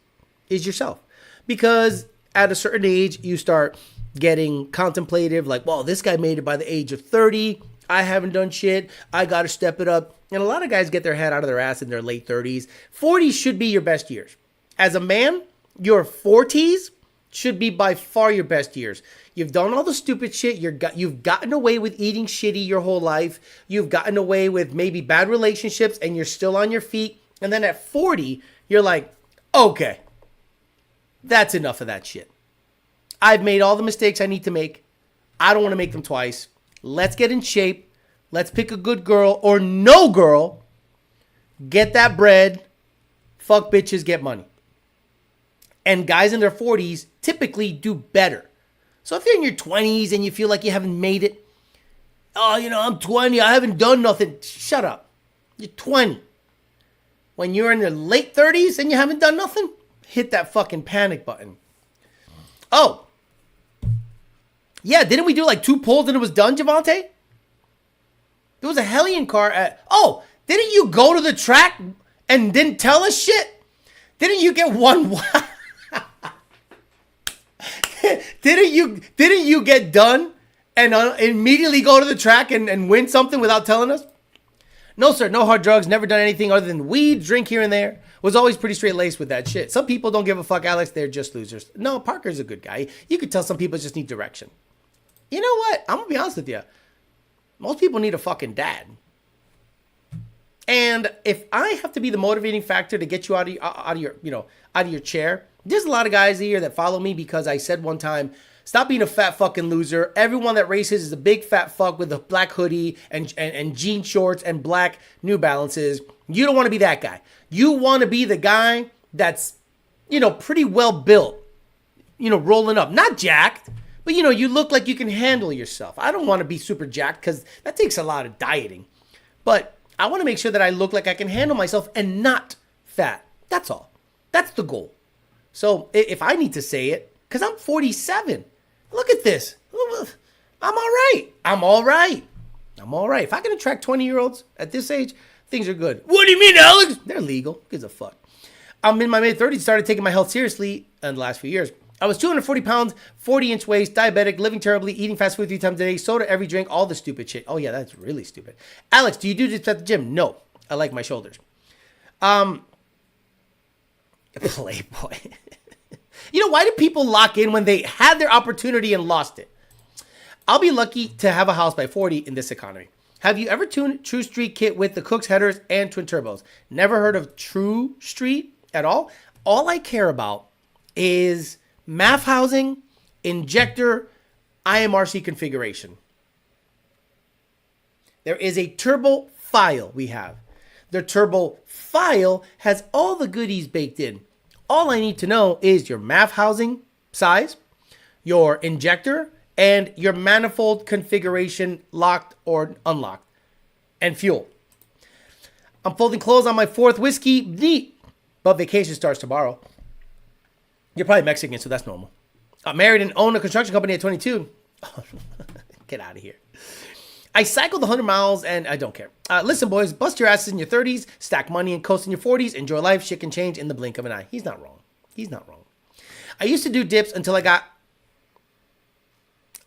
is yourself. Because at a certain age, you start getting contemplative, like, well, this guy made it by the age of 30. I haven't done shit. I got to step it up. And a lot of guys get their head out of their ass in their late 30s. 40s should be your best years. As a man, your 40s should be by far your best years. You've done all the stupid shit. You've gotten away with eating shitty your whole life. You've gotten away with maybe bad relationships and you're still on your feet. And then at 40, you're like, okay, that's enough of that shit. I've made all the mistakes I need to make. I don't want to make them twice. Let's get in shape. Let's pick a good girl or no girl. Get that bread. Fuck bitches, get money. And guys in their 40s typically do better. So if you're in your 20s and you feel like you haven't made it, oh, I'm 20, I haven't done nothing. Shut up. You're 20. when you're in your late 30s and you haven't done nothing, hit that fucking panic button. Oh. Yeah, didn't we do like 2 pulls and it was done, Javante? There was a Hellion car at... Oh, didn't you go to the track and didn't tell us shit? Didn't you get one... Didn't you get done and immediately go to the track and win something without telling us? No, sir. No hard drugs. Never done anything other than weed, drink here and there. Was always pretty straight-laced with that shit. Some people don't give a fuck, Alex. They're just losers. No, Parker's a good guy. You could tell some people just need direction. You know what? I'm going to be honest with you. Most people need a fucking dad. And if I have to be the motivating factor to get you out of your chair, there's a lot of guys here that follow me because I said one time, stop being a fat fucking loser. Everyone that races is a big fat fuck with a black hoodie and jean shorts and black New Balances. You don't want to be that guy. You want to be the guy that's, pretty well built, rolling up. Not jacked, but, you look like you can handle yourself. I don't want to be super jacked because that takes a lot of dieting. But I want to make sure that I look like I can handle myself and not fat. That's all. That's the goal. So if I need to say it, because I'm 47. Look at this. I'm all right. If I can attract 20-year-olds at this age, things are good. What do you mean, Alex? They're legal. Who gives a fuck? I'm in my mid-30s, started taking my health seriously in the last few years. I was 240 pounds, 40-inch waist, diabetic, living terribly, eating fast food 3 times a day, soda every drink, all the stupid shit. Oh, yeah, that's really stupid. Alex, do you do this at the gym? No. I like my shoulders. Playboy. Why do people lock in when they had their opportunity and lost it? I'll be lucky to have a house by 40 in this economy. Have you ever tuned True Street kit with the Cook's headers and twin turbos? Never heard of True Street at all? All I care about is MAF housing, injector, IMRC configuration. There is a turbo file we have. The turbo file has all the goodies baked in. All I need to know is your MAF housing size, your injector, and your manifold configuration, locked or unlocked, and fuel. I'm folding clothes on my 4th whiskey, neat, but vacation starts tomorrow. You're probably Mexican, so that's normal. I married and owned a construction company at 22. Get out of here. I cycled 100 miles and I don't care. Listen, boys, bust your asses in your 30s, stack money and coast in your 40s, enjoy life, shit can change in the blink of an eye. He's not wrong. I used to do dips until I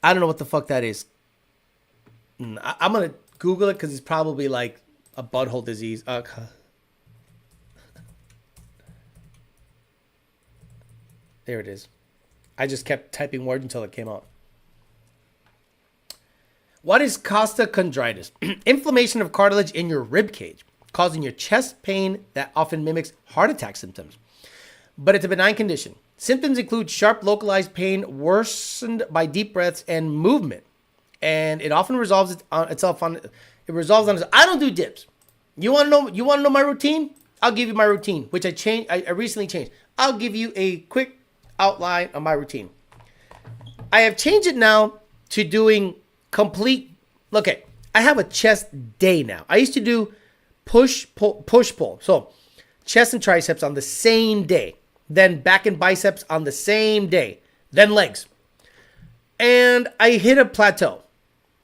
don't know what the fuck that is. I'm going to Google it because it's probably like a butthole disease. There it is. I just kept typing words until it came out. What is costochondritis? Inflammation of cartilage in your rib cage, causing your chest pain that often mimics heart attack symptoms. But it's a benign condition. Symptoms include sharp localized pain worsened by deep breaths and movement. And it often resolves itself on I don't do dips. You want to know my routine? I'll give you my routine, which I recently changed. I'll give you a quick outline of my routine. I have changed it now to doing complete. Okay, I have a chest day now. I used to do push pull. So chest and triceps on the same day, then back and biceps on the same day, then legs. And I hit a plateau.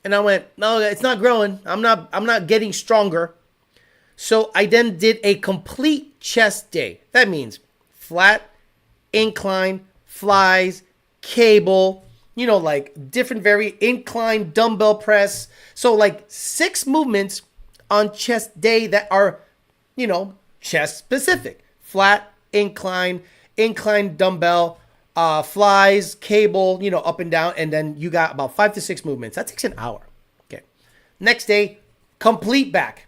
And I went, no, it's not growing. I'm not getting stronger. So I then did a complete chest day. That means flat, incline, flies, cable, like different incline dumbbell press. So like 6 movements on chest day that are, chest specific. Flat, incline dumbbell, flies, cable, up and down. And then you got about 5 to 6 movements. That takes an hour. Okay. Next day, complete back.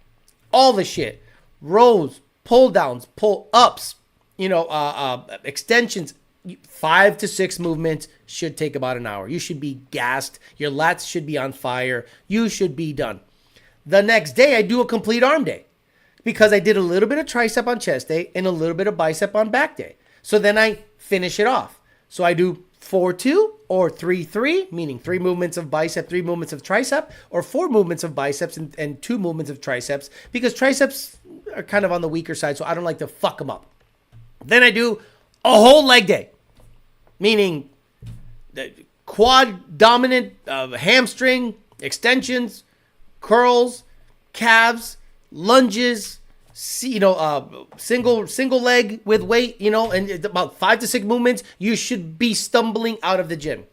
All the shit. Rows, pull downs, pull ups, extensions. 5 to 6 movements should take about an hour. You should be gassed. Your lats should be on fire. You should be done. The next day, I do a complete arm day because I did a little bit of tricep on chest day and a little bit of bicep on back day. So then I finish it off. So I do 4-2 or 3-3, meaning 3 movements of bicep, 3 movements of tricep, or 4 movements of biceps and 2 movements of triceps, because triceps are kind of on the weaker side, so I don't like to fuck them up. Then I do a whole leg day, meaning the quad dominant, hamstring, extensions, curls, calves, lunges, single leg with weight, and it's about 5 to 6 movements. You should be stumbling out of the gym.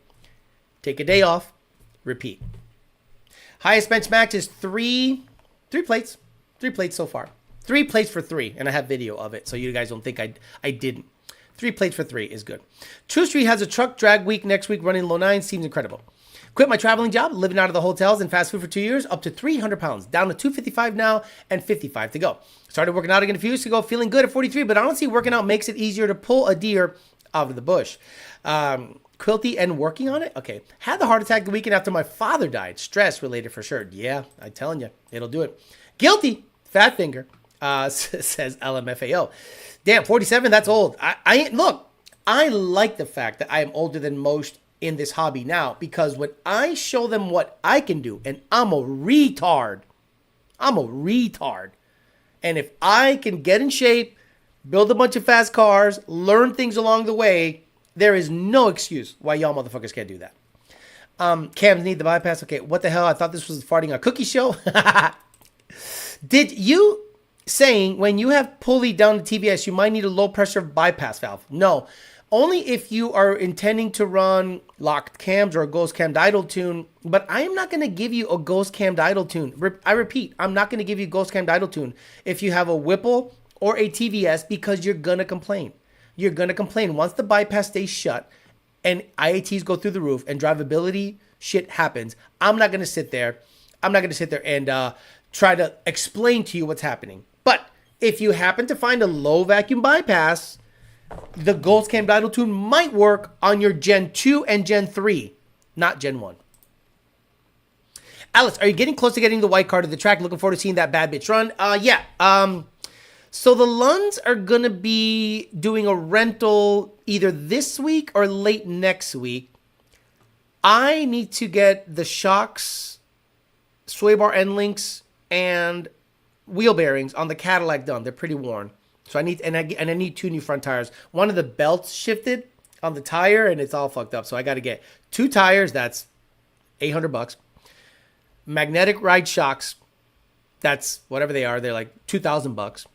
Take a day off, repeat. Highest bench max is three plates. 3 plates so far. 3 plates for 3, and I have video of it, so you guys don't think I didn't. 3 plates for 3 is good. True Street has a truck drag week next week, running low 9. Seems incredible. Quit my traveling job, living out of the hotels and fast food for 2 years, up to 300 pounds, down to 255 now, and 55 to go. Started working out again a few weeks ago, feeling good at 43, but honestly, working out makes it easier to pull a deer out of the bush. Quilty and working on it? Okay. Had the heart attack the weekend after my father died. Stress related for sure. Yeah, I'm telling you, it'll do it. Guilty. Fat finger, says LMFAO. Damn, 47, that's old. Look, I like the fact that I am older than most in this hobby now, because when I show them what I can do, and I'm a retard. And if I can get in shape, build a bunch of fast cars, learn things along the way, there is no excuse why y'all motherfuckers can't do that. Cams need the bypass. Okay, what the hell? I thought this was farting a cookie show. Did you saying when you have pulley down the TVS, you might need a low pressure bypass valve? No. Only if you are intending to run locked cams or a ghost cammed idle tune, but I am not going to give you a ghost cammed idle tune. I repeat, I'm not going to give you ghost cammed idle tune if you have a Whipple or a TVS, because you're going to complain. You're going to complain once the bypass stays shut and IATs go through the roof and drivability shit happens. I'm not going to sit there and try to explain to you what's happening. But if you happen to find a low vacuum bypass, the Ghost Cam idle tune might work on your Gen 2 and Gen 3, not Gen 1. Alice, are you getting close to getting the white card of the track? Looking forward to seeing that bad bitch run. Yeah. So the Lunds are going to be doing a rental either this week or late next week. I need to get the shocks, sway bar end links, and wheel bearings on the Cadillac done. They're pretty worn. So I need 2 new front tires. One of the belts shifted on the tire and it's all fucked up. So I got to get 2 tires. That's $800. Magnetic ride shocks. That's whatever they are. They're like $2,000.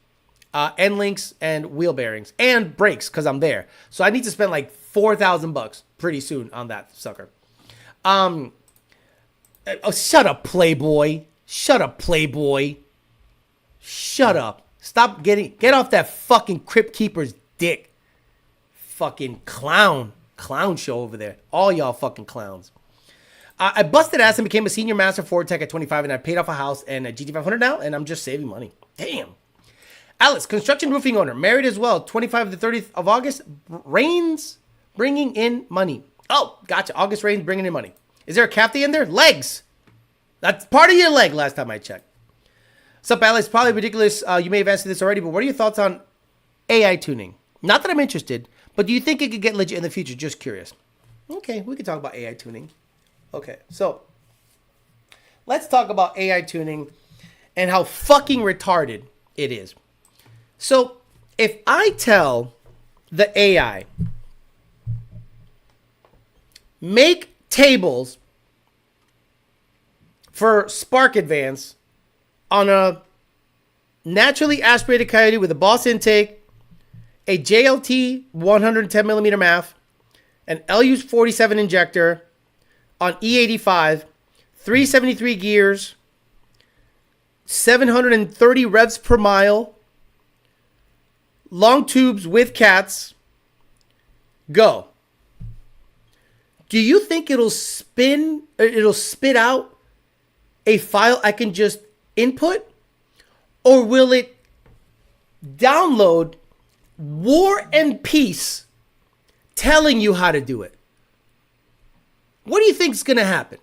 End links and wheel bearings and brakes, because I'm there. So I need to spend like $4,000 pretty soon on that sucker. Oh, shut up, Playboy. Shut up. Stop get off that fucking Crypt Keeper's dick. Fucking clown show over there. All y'all fucking clowns. I busted ass and became a senior master Ford tech at 25, and I paid off a house and a GT500 now, and I'm just saving money. Damn. Alice, construction roofing owner, married as well, 25 to 30th of August, rains bringing in money. Oh, gotcha. August rains bringing in money. Is there a calf day in there? Legs. That's part of your leg last time I checked. Sup, Alice? Probably ridiculous. You may have answered this already, but what are your thoughts on AI tuning? Not that I'm interested, but do you think it could get legit in the future? Just curious. Okay, we can talk about AI tuning. Okay, so let's talk about AI tuning and how fucking retarded it is. So if I tell the AI, make tables for Spark Advance on a naturally aspirated Coyote with a Boss intake, a JLT 110 millimeter MAF, an LU 47 injector on E85, 373 gears, 730 revs per mile, long tubes with cats, go. Do you think it'll spit out a file I can just input? Or will it download War and Peace telling you how to do it? What do you think is going to happen?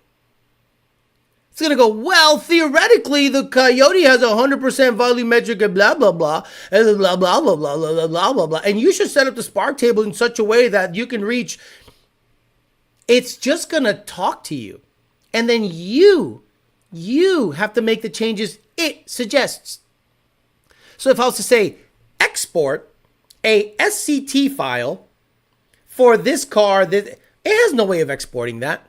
It's going to go, well, theoretically, the Coyote has 100% volumetric and blah, blah, blah, and blah, blah, blah, blah, blah, blah, blah, blah. And you should set up the Spark table in such a way that you can reach. It's just going to talk to you. And then you have to make the changes it suggests. So if I was to say export a SCT file for this car, it has no way of exporting that.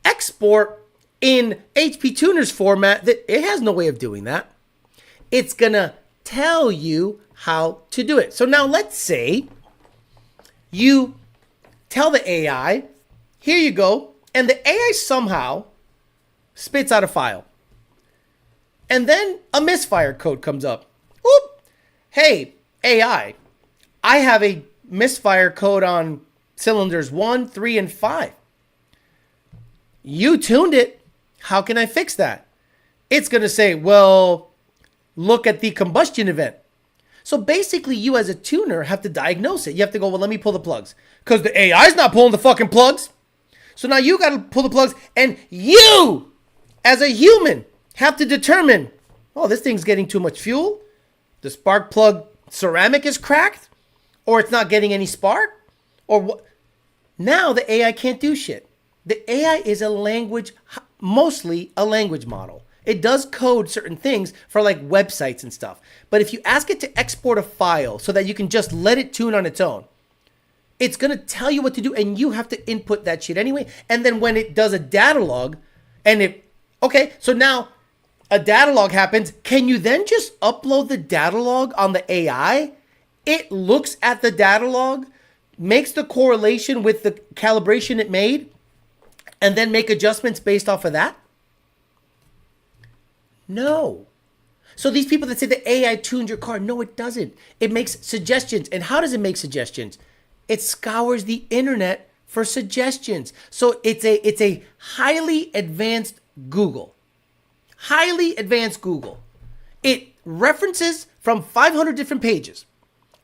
Export in HP Tuner's format, that it has no way of doing that. It's gonna tell you how to do it. So now let's say you tell the AI, here you go, and the AI somehow spits out a file. And then a misfire code comes up. Whoop! Hey, AI, I have a misfire code on cylinders 1, 3, and 5. You tuned it. How can I fix that? It's going to say, well, look at the combustion event. So basically, you as a tuner have to diagnose it. You have to go, well, let me pull the plugs. Because the AI's not pulling the fucking plugs. So now you got to pull the plugs. And you, as a human, have to determine, oh, this thing's getting too much fuel. The spark plug ceramic is cracked. Or it's not getting any spark. Or what? Now the AI can't do shit. The AI is a language, mostly a language model. It does code certain things for like websites and stuff. But if you ask it to export a file so that you can just let it tune on its own, it's going to tell you what to do and you have to input that shit anyway. And then when it does a data log okay, so now a data log happens. Can you then just upload the data log on the AI? It looks at the data log, makes the correlation with the calibration it made, and then make adjustments based off of that? No. So these people that say the AI tuned your car, no, it doesn't. It makes suggestions. And how does it make suggestions? It scours the internet for suggestions. So it's a highly advanced Google. Highly advanced Google. It references from 500 different pages.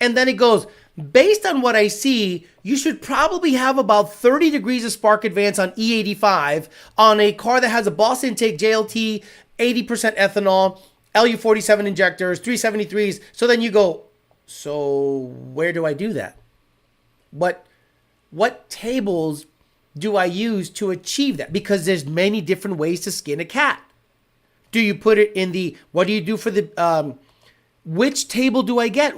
And then it goes, based on what I see, you should probably have about 30 degrees of spark advance on E85 on a car that has a Boss Intake JLT, 80% ethanol, LU47 injectors, 373s. So then you go, so where do I do that? What tables do I use to achieve that? Because there's many different ways to skin a cat. Do you put it in the, what do you do for the, which table do I get?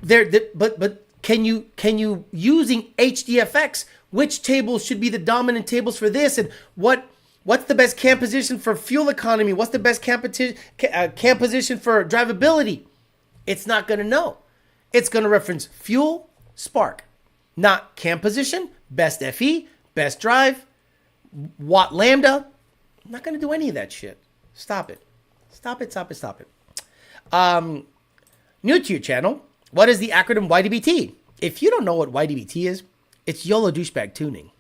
But can you using HDFX, which tables should be the dominant tables for this? And what's the best cam position for fuel economy? What's the best cam position for drivability? It's not going to know. It's going to reference fuel, spark, not cam position, best FE, best drive, watt lambda. I'm not going to do any of that shit. Stop it. Stop it. New to your channel. What is the acronym YDBT? If you don't know what YDBT is, it's YOLO douchebag tuning.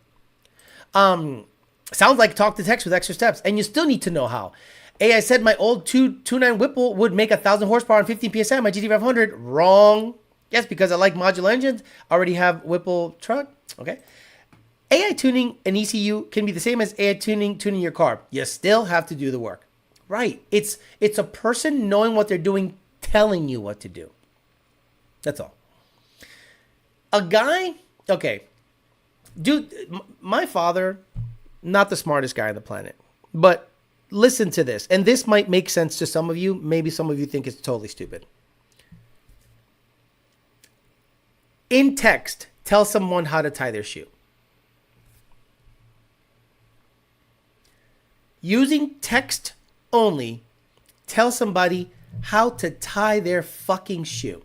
Sounds like talk to text with extra steps, and you still need to know how. AI said my old 2.9 Whipple would make 1,000 horsepower and 15 PSI. My GT500, wrong. Yes, because I like modular engines. I already have Whipple truck. Okay. AI tuning an ECU can be the same as AI tuning your car. You still have to do the work. Right. It's a person knowing what they're doing, telling you what to do. That's all. A guy, okay. Dude, my father, not the smartest guy on the planet, but listen to this. And this might make sense to some of you. Maybe some of you think it's totally stupid. In text, tell someone how to tie their shoe. Using text only, tell somebody how to tie their fucking shoe.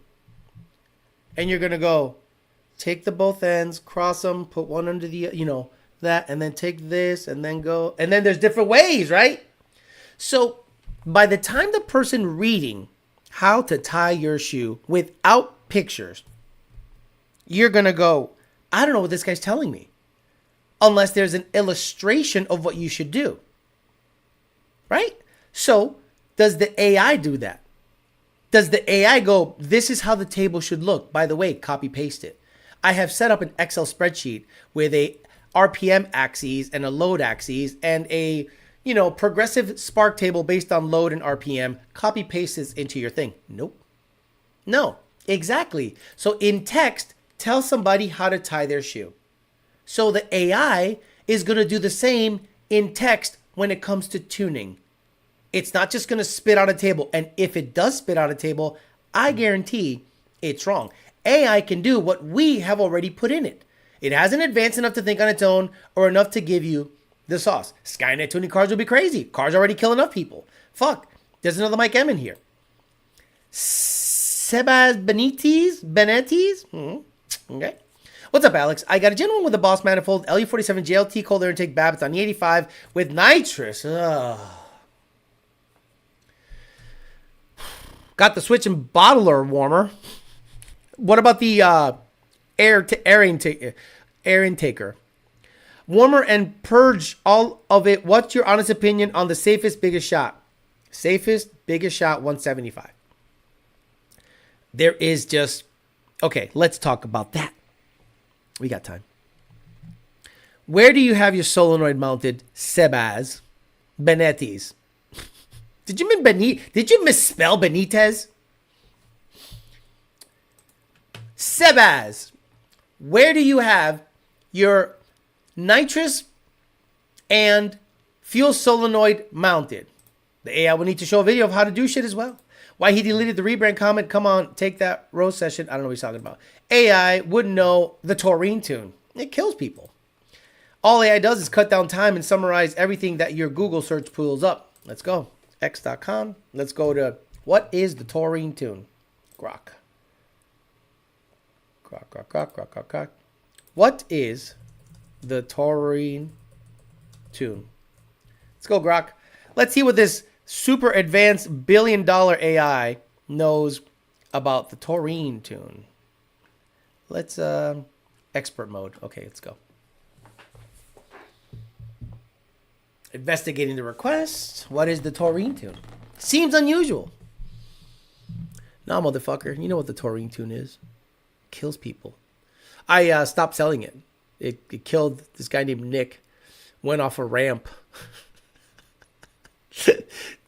And you're going to go, take the both ends, cross them, put one under the, that, and then take this and then go. And then there's different ways, right? So by the time the person reading how to tie your shoe without pictures, you're going to go, I don't know what this guy's telling me. Unless there's an illustration of what you should do. Right? So does the AI do that? Does the AI go, this is how the table should look? By the way, copy paste it. I have set up an Excel spreadsheet with a RPM axis and a load axis and a, progressive spark table based on load and RPM. Copy paste this into your thing. Nope. No, exactly. So in text, tell somebody how to tie their shoe. So the AI is going to do the same in text when it comes to tuning. It's not just going to spit out a table. And if it does spit out a table, I guarantee it's wrong. AI can do what we have already put in it. It hasn't advanced enough to think on its own or enough to give you the sauce. Skynet tuning cars will be crazy. Cars already kill enough people. Fuck. There's another Mike M in here. Sebas Benetes? Okay. What's up, Alex? I got a gentleman with a Boss Manifold, LU47 JLT cold air intake Babbitt on the 85 with nitrous. Ugh. Got the switch and bottler warmer. What about the air intaker? Warmer and purge all of it. What's your honest opinion on the safest, biggest shot? Safest, biggest shot, 175. There is just... Okay, let's talk about that. We got time. Where do you have your solenoid mounted, Sebas Benetes? Did you mean Did you misspell Benitez? Sebas, where do you have your nitrous and fuel solenoid mounted? The AI will need to show a video of how to do shit as well. Why he deleted the rebrand comment? Come on, take that roast session. I don't know what he's talking about. AI wouldn't know the taurine tune. It kills people. All AI does is cut down time and summarize everything that your Google search pulls up. Let's go. X.com. Let's go to what is the taurine tune? Grok. Grok. What is the taurine tune? Let's go, Grok. Let's see what this super advanced billion-dollar AI knows about the taurine tune. Let's expert mode. Okay, let's go. Investigating the request. What is the taurine tune? Seems unusual. Nah, motherfucker. You know what the taurine tune is. Kills people. I stopped selling it. It killed this guy named Nick. Went off a ramp.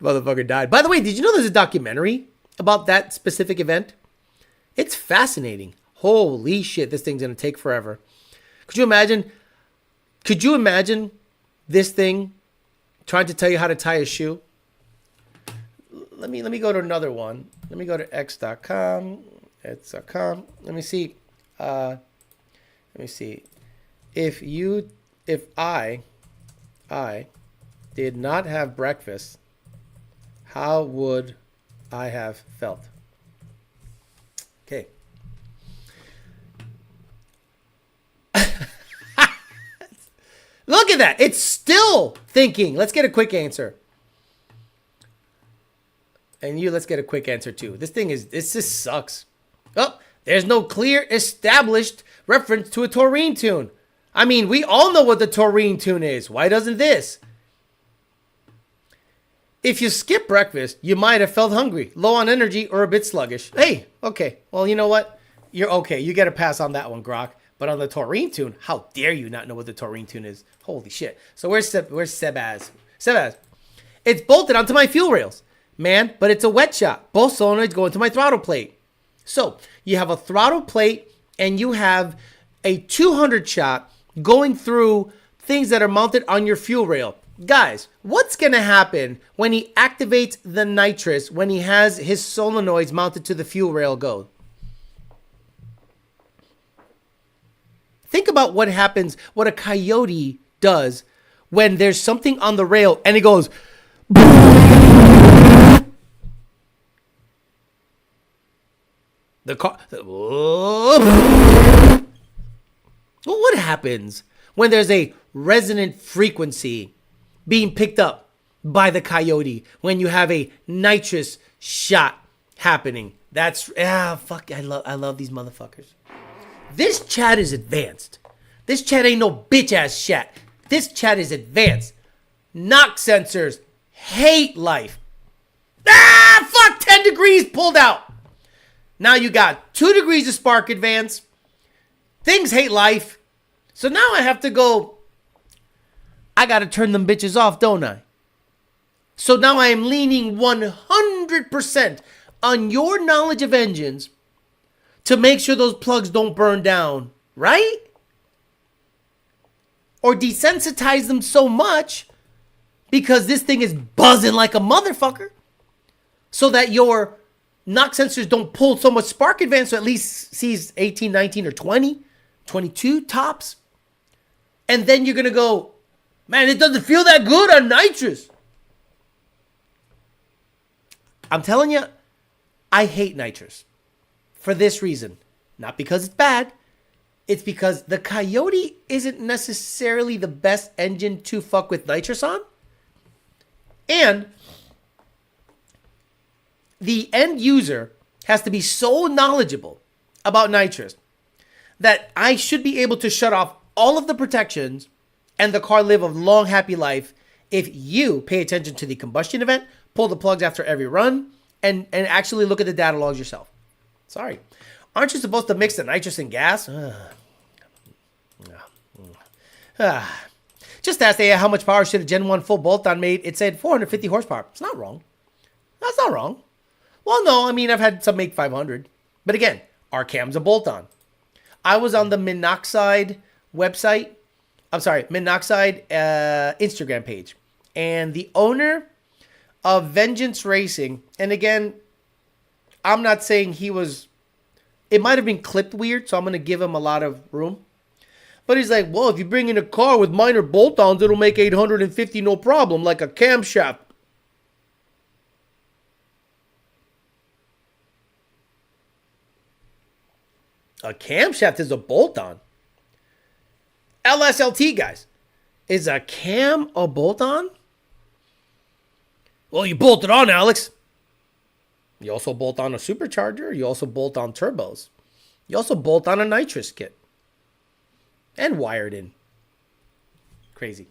Motherfucker died. By the way, did you know there's a documentary about that specific event? It's fascinating. Holy shit, this thing's gonna take forever. Could you imagine this thing trying to tell you how to tie a shoe? Let me go to another one. Let me go to x.com. X.com. Let me see. If I did not have breakfast, how would I have felt? Okay. Look at that. It's still thinking. Let's get a quick answer. And let's get a quick answer too. This just sucks. Oh, there's no clear established reference to a taurine tune. I mean, we all know what the taurine tune is. Why doesn't this? If you skip breakfast, you might have felt hungry, low on energy, or a bit sluggish. Hey, okay. Well, you know what? You're okay. You get a pass on that one, Grok. But on the taurine tune, how dare you not know what the taurine tune is? Holy shit. So where's Sebas? Sebas. It's bolted onto my fuel rails. Man, but it's a wet shot. Both solenoids go into my throttle plate. So you have a throttle plate and you have a 200 shot going through things that are mounted on your fuel rail. Guys, what's going to happen when he activates the nitrous when he has his solenoids mounted to the fuel rail go? Think about what happens, what a coyote does when there's something on the rail and it goes... The car... Well, what happens when there's a resonant frequency being picked up by the coyote when you have a nitrous shot happening? That's fuck. I love these motherfuckers. This chat is advanced. This chat ain't no bitch ass chat. This chat is advanced. Knock sensors hate life. Fuck, 10 degrees pulled out. Now you got 2 degrees of spark advance. Things hate life. So now I have to go. I got to turn them bitches off, don't I? So now I am leaning 100% on your knowledge of engines to make sure those plugs don't burn down, right? Or desensitize them so much because this thing is buzzing like a motherfucker so that your knock sensors don't pull so much spark advance, so at least sees 18, 19, or 20, 22 tops. And then you're going to go, man, it doesn't feel that good on nitrous. I'm telling you, I hate nitrous for this reason. Not because it's bad. It's because the Coyote isn't necessarily the best engine to fuck with nitrous on. And the end user has to be so knowledgeable about nitrous that I should be able to shut off all of the protections and the car live a long, happy life if you pay attention to the combustion event, pull the plugs after every run, and actually look at the data logs yourself. Sorry. Aren't you supposed to mix the nitrous and gas? Just asked AI how much power should a Gen 1 full bolt-on made. It said 450 horsepower. It's not wrong. That's not wrong. Well, no, I mean, I've had some make 500. But again, our cam's a bolt-on. I was on the Minoxide website. I'm sorry, Minoxide Instagram page. And the owner of Vengeance Racing, and again, I'm not saying he was, it might have been clipped weird, so I'm going to give him a lot of room. But he's like, well, if you bring in a car with minor bolt-ons, it'll make 850 no problem, like a camshaft. A camshaft is a bolt-on. LSLT, guys. Is a cam a bolt-on? Well, you bolt it on, Alex. You also bolt on a supercharger. You also bolt on turbos. You also bolt on a nitrous kit. And wired in. Crazy.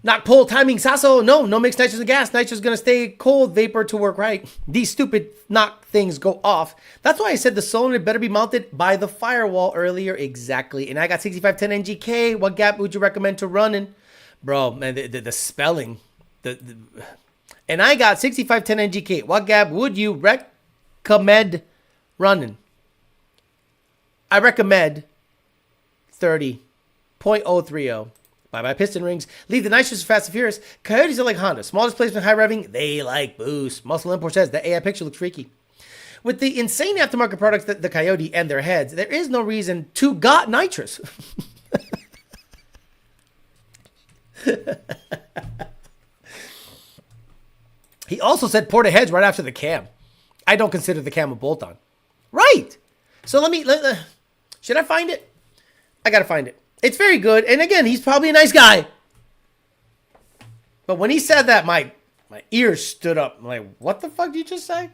Not pull timing Sasso. No mixed nitrous and gas. Nitrous is going to stay cold. Vapor to work right. These stupid knock things go off. That's why I said the solenoid better be mounted by the firewall earlier. Exactly. And I got 6510 NGK. What gap would you recommend to running? Bro, man, the spelling. And I got 6510 NGK. What gap would you recommend running? I recommend 30.030. Bye-bye piston rings. Leave the nitrous fast and furious. Coyotes are like Honda. Small displacement, high revving. They like boost. Muscle Import says the AI picture looks freaky. With the insane aftermarket products that the Coyote and their heads, there is no reason to got nitrous. He also said port aheads right after the cam. I don't consider the cam a bolt-on. Right. So should I find it? I got to find it. It's very good. And again, he's probably a nice guy. But when he said that, my ears stood up. I'm like, what the fuck did you just say?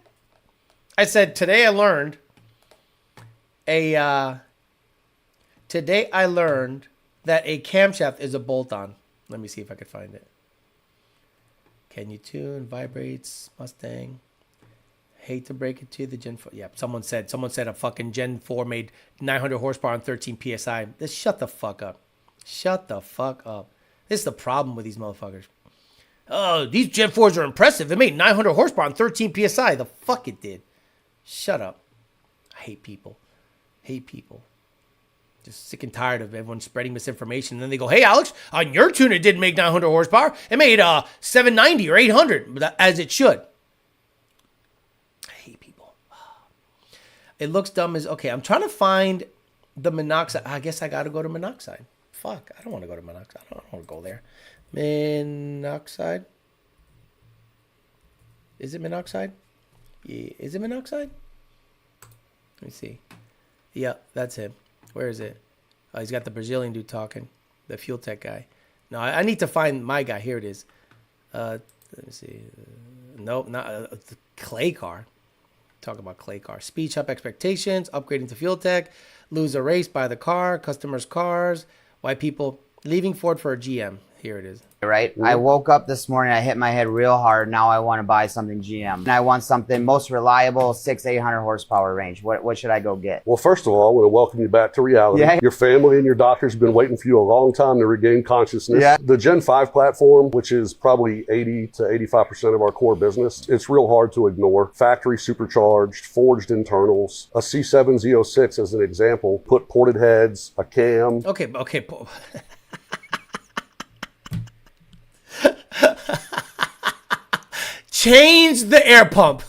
I said, today I learned that a camshaft is a bolt-on. Let me see if I can find it. Can you tune? Vibrates. Mustang. Hate to break it to you, the Gen 4. Yeah, someone said a fucking Gen 4 made 900 horsepower on 13 PSI. Just shut the fuck up. Shut the fuck up. This is the problem with these motherfuckers. Oh, these Gen 4s are impressive. It made 900 horsepower on 13 PSI. The fuck it did. Shut up. I hate people. Hate people. Just sick and tired of everyone spreading misinformation. And then they go, hey, Alex, on your tune, it didn't make 900 horsepower. It made 790 or 800, as it should. I hate people. It looks dumb as, okay, I'm trying to find the monoxide. I guess I got to go to monoxide. Fuck, I don't want to go to monoxide. I don't want to go there. Monoxide. Is it monoxide? Yeah. Is it monoxide? Let me see. Yeah, that's him. Where is it? Oh, he's got the Brazilian dude talking. The fuel tech guy. No, I need to find my guy. Here it is. Let me see. Nope, not the clay car. Talk about clay car. Speed up expectations. Upgrading to fuel tech. Lose a race, buy the car. Customers' cars. Why people leaving Ford for a GM. Here it is. Right? I woke up this morning, I hit my head real hard. Now I want to buy something GM. And I want something most reliable, 600-800 horsepower range. What should I go get? Well, first of all, I want to welcome you back to reality. Yeah. Your family and your doctors have been waiting for you a long time to regain consciousness. Yeah. The Gen 5 platform, which is probably 80 to 85% of our core business, it's real hard to ignore. Factory supercharged, forged internals, a C7 Z06 as an example, put ported heads, a cam. Okay. Change the air pump.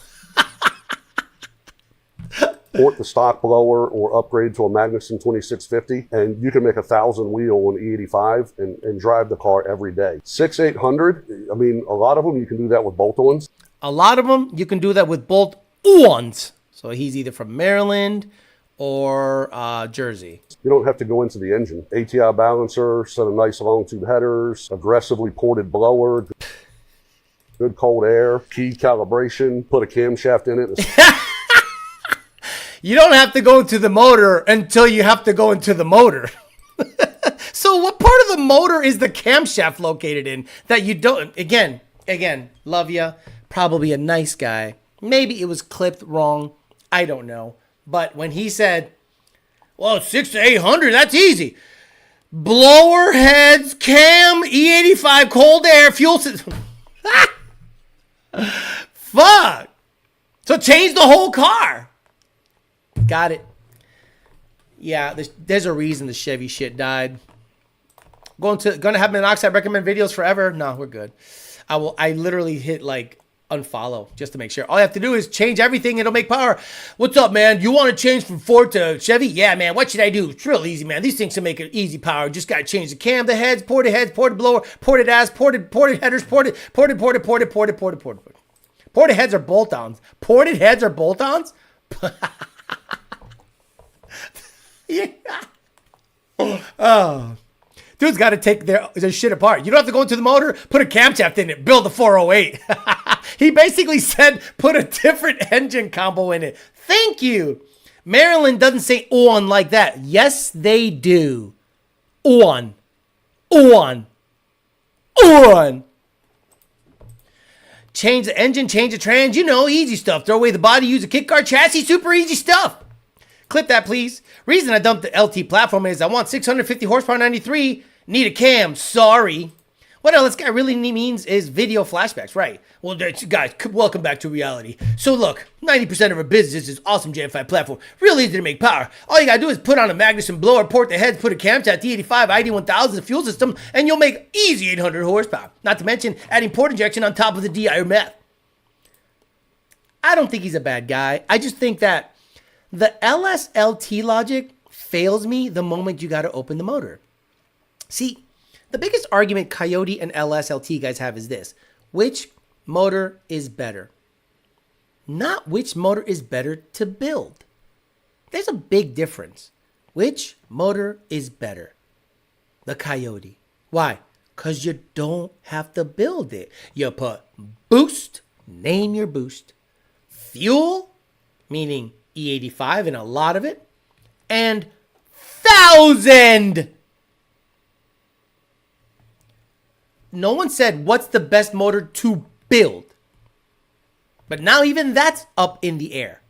port the stock blower or upgrade to a Magnuson 2650, and you can make 1,000 wheel on E85 and drive the car every day. 6-800, I mean, a lot of them, you can do that with bolt-ons. A lot of them, you can do that with bolt-ons. So he's either from Maryland or Jersey. You don't have to go into the engine. ATI balancer, set of nice long tube headers, aggressively ported blower, good cold air, key calibration, put a camshaft in it. You don't have to go into the motor until you have to go into the motor. So what part of the motor is the camshaft located in that you don't? Again, love ya. Probably a nice guy. Maybe it was clipped wrong. I don't know. But when he said, well, 6-800, that's easy. Blower heads, cam, E85, cold air, fuel system. Fuck. So change the whole car. Got it. Yeah, there's a reason the Chevy shit died. Gonna have monoxide recommend videos forever? No, we're good. I literally hit like unfollow just to make sure. All you have to do is change everything. It'll make power. What's up, man? You want to change from Ford to Chevy? Yeah, man. What should I do? It's real easy, man. These things can make it easy power. Just got to change the cam, the heads, ported blower, ported ass, ported headers, ported. Ported heads are bolt-ons. Ported heads are bolt-ons? Yeah. Oh. Dude's got to take their shit apart. You don't have to go into the motor, put a camshaft in it, build a 408. He basically said put a different engine combo in it. Thank you. Maryland doesn't say on like that. Yes, they do. On. Change the engine, change the trans, easy stuff. Throw away the body, use a kick guard chassis, super easy stuff. Clip that, please. Reason I dumped the LT platform is I want 650 horsepower 93. Need a cam. Sorry. What this guy really means is video flashbacks, right? Well, guys, welcome back to reality. So look, 90% of our business is awesome Gen 5 platform. Real easy to make power. All you gotta do is put on a Magnuson blower, port the heads, put a camshaft, D85, ID1000, fuel system, and you'll make easy 800 horsepower. Not to mention adding port injection on top of the DI or meth. I don't think he's a bad guy. I just think that the LSLT logic fails me the moment you got to open the motor. See, the biggest argument Coyote and LSLT guys have is this. Which motor is better? Not which motor is better to build. There's a big difference. Which motor is better? The Coyote. Why? Because you don't have to build it. You put boost, name your boost. Fuel, meaning E85 and a lot of it, and 1,000. No one said what's the best motor to build. But now even that's up in the air.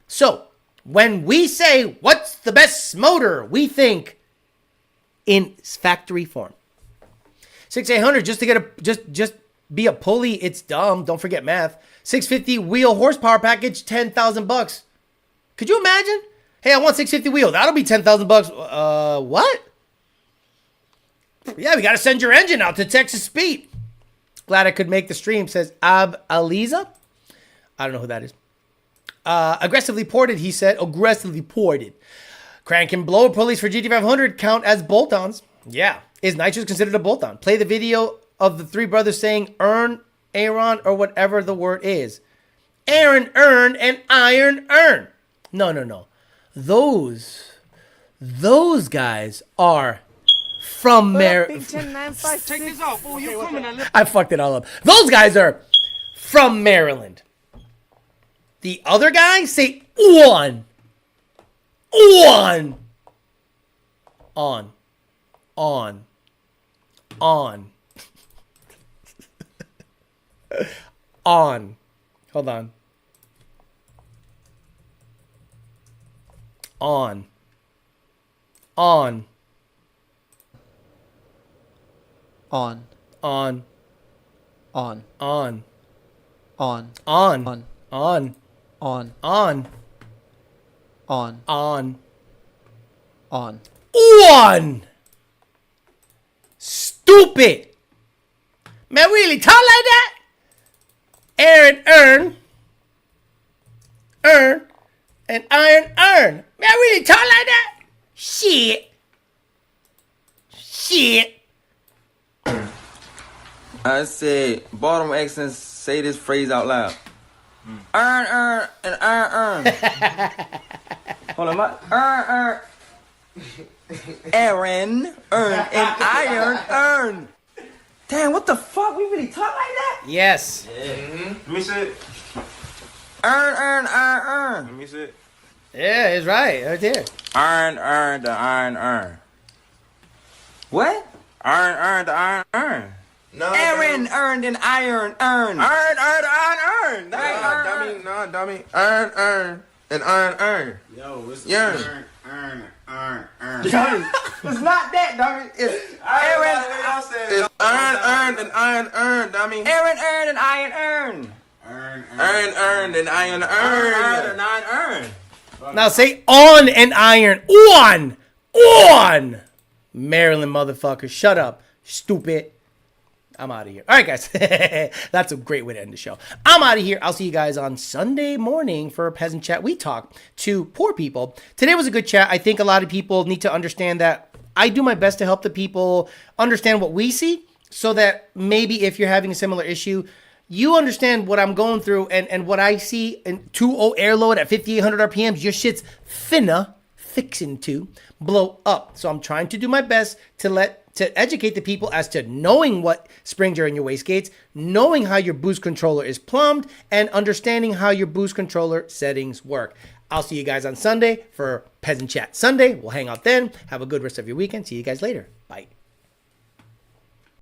So when we say what's the best motor, we think in factory form. 6-800 just to get just be a pulley. It's dumb. Don't forget math. 650 wheel horsepower package, $10,000. Could you imagine? Hey, I want 650 wheel. That'll be $10,000. What? Yeah, we got to send your engine out to Texas Speed. Glad I could make the stream, says Aliza. I don't know who that is. Aggressively ported, he said. Aggressively ported. Crank and blower pulleys for GT500 count as bolt-ons. Yeah. Is nitrous considered a bolt-on? Play the video of the three brothers saying earn, Aaron, or whatever the word is. Aaron, earn, and iron, earn. No. Those guys are from Maryland. I fucked it all up. Those guys are from Maryland. The other guys say on. Hold on. On. Stupid. Man, really talk like that? Aaron, earn, and iron. Man, I really talk like that? Shit. I said, bottom accents, say this phrase out loud. Earn, and iron. Hold on, earn. Aaron, earn, and iron, earn. Damn, what the fuck? We really talk like that? Yes. Let me see it. Earn, iron. Let me see it. Yeah, it's right there. Earn, the iron, earn. What? Earn, the iron. No, Aaron, earned, and iron, earn. Earn. Iron. No, dummy. Earn, and iron. Yo, it's Yearn. earn. Dummy. It's not that, dummy. It's Aaron. It's earn, and iron, dummy. Aaron, earned, and iron, earn. Earn, and iron, And iron, earn. Now say on and iron. On. Maryland motherfucker. Shut up. Stupid. I'm out of here. All right, guys. That's a great way to end the show. I'm out of here. I'll see you guys on Sunday morning for Peasant Chat. We talk to poor people. Today was a good chat. I think a lot of people need to understand that I do my best to help the people understand what we see so that maybe if you're having a similar issue, you understand what I'm going through and what I see in 2.0 air load at 5,800 RPMs. Your shit's fixing to blow up. So I'm trying to do my best to educate the people as to knowing what springs are in your wastegates, knowing how your boost controller is plumbed, and understanding how your boost controller settings work. I'll see you guys on Sunday for Peasant Chat Sunday. We'll hang out then. Have a good rest of your weekend. See you guys later.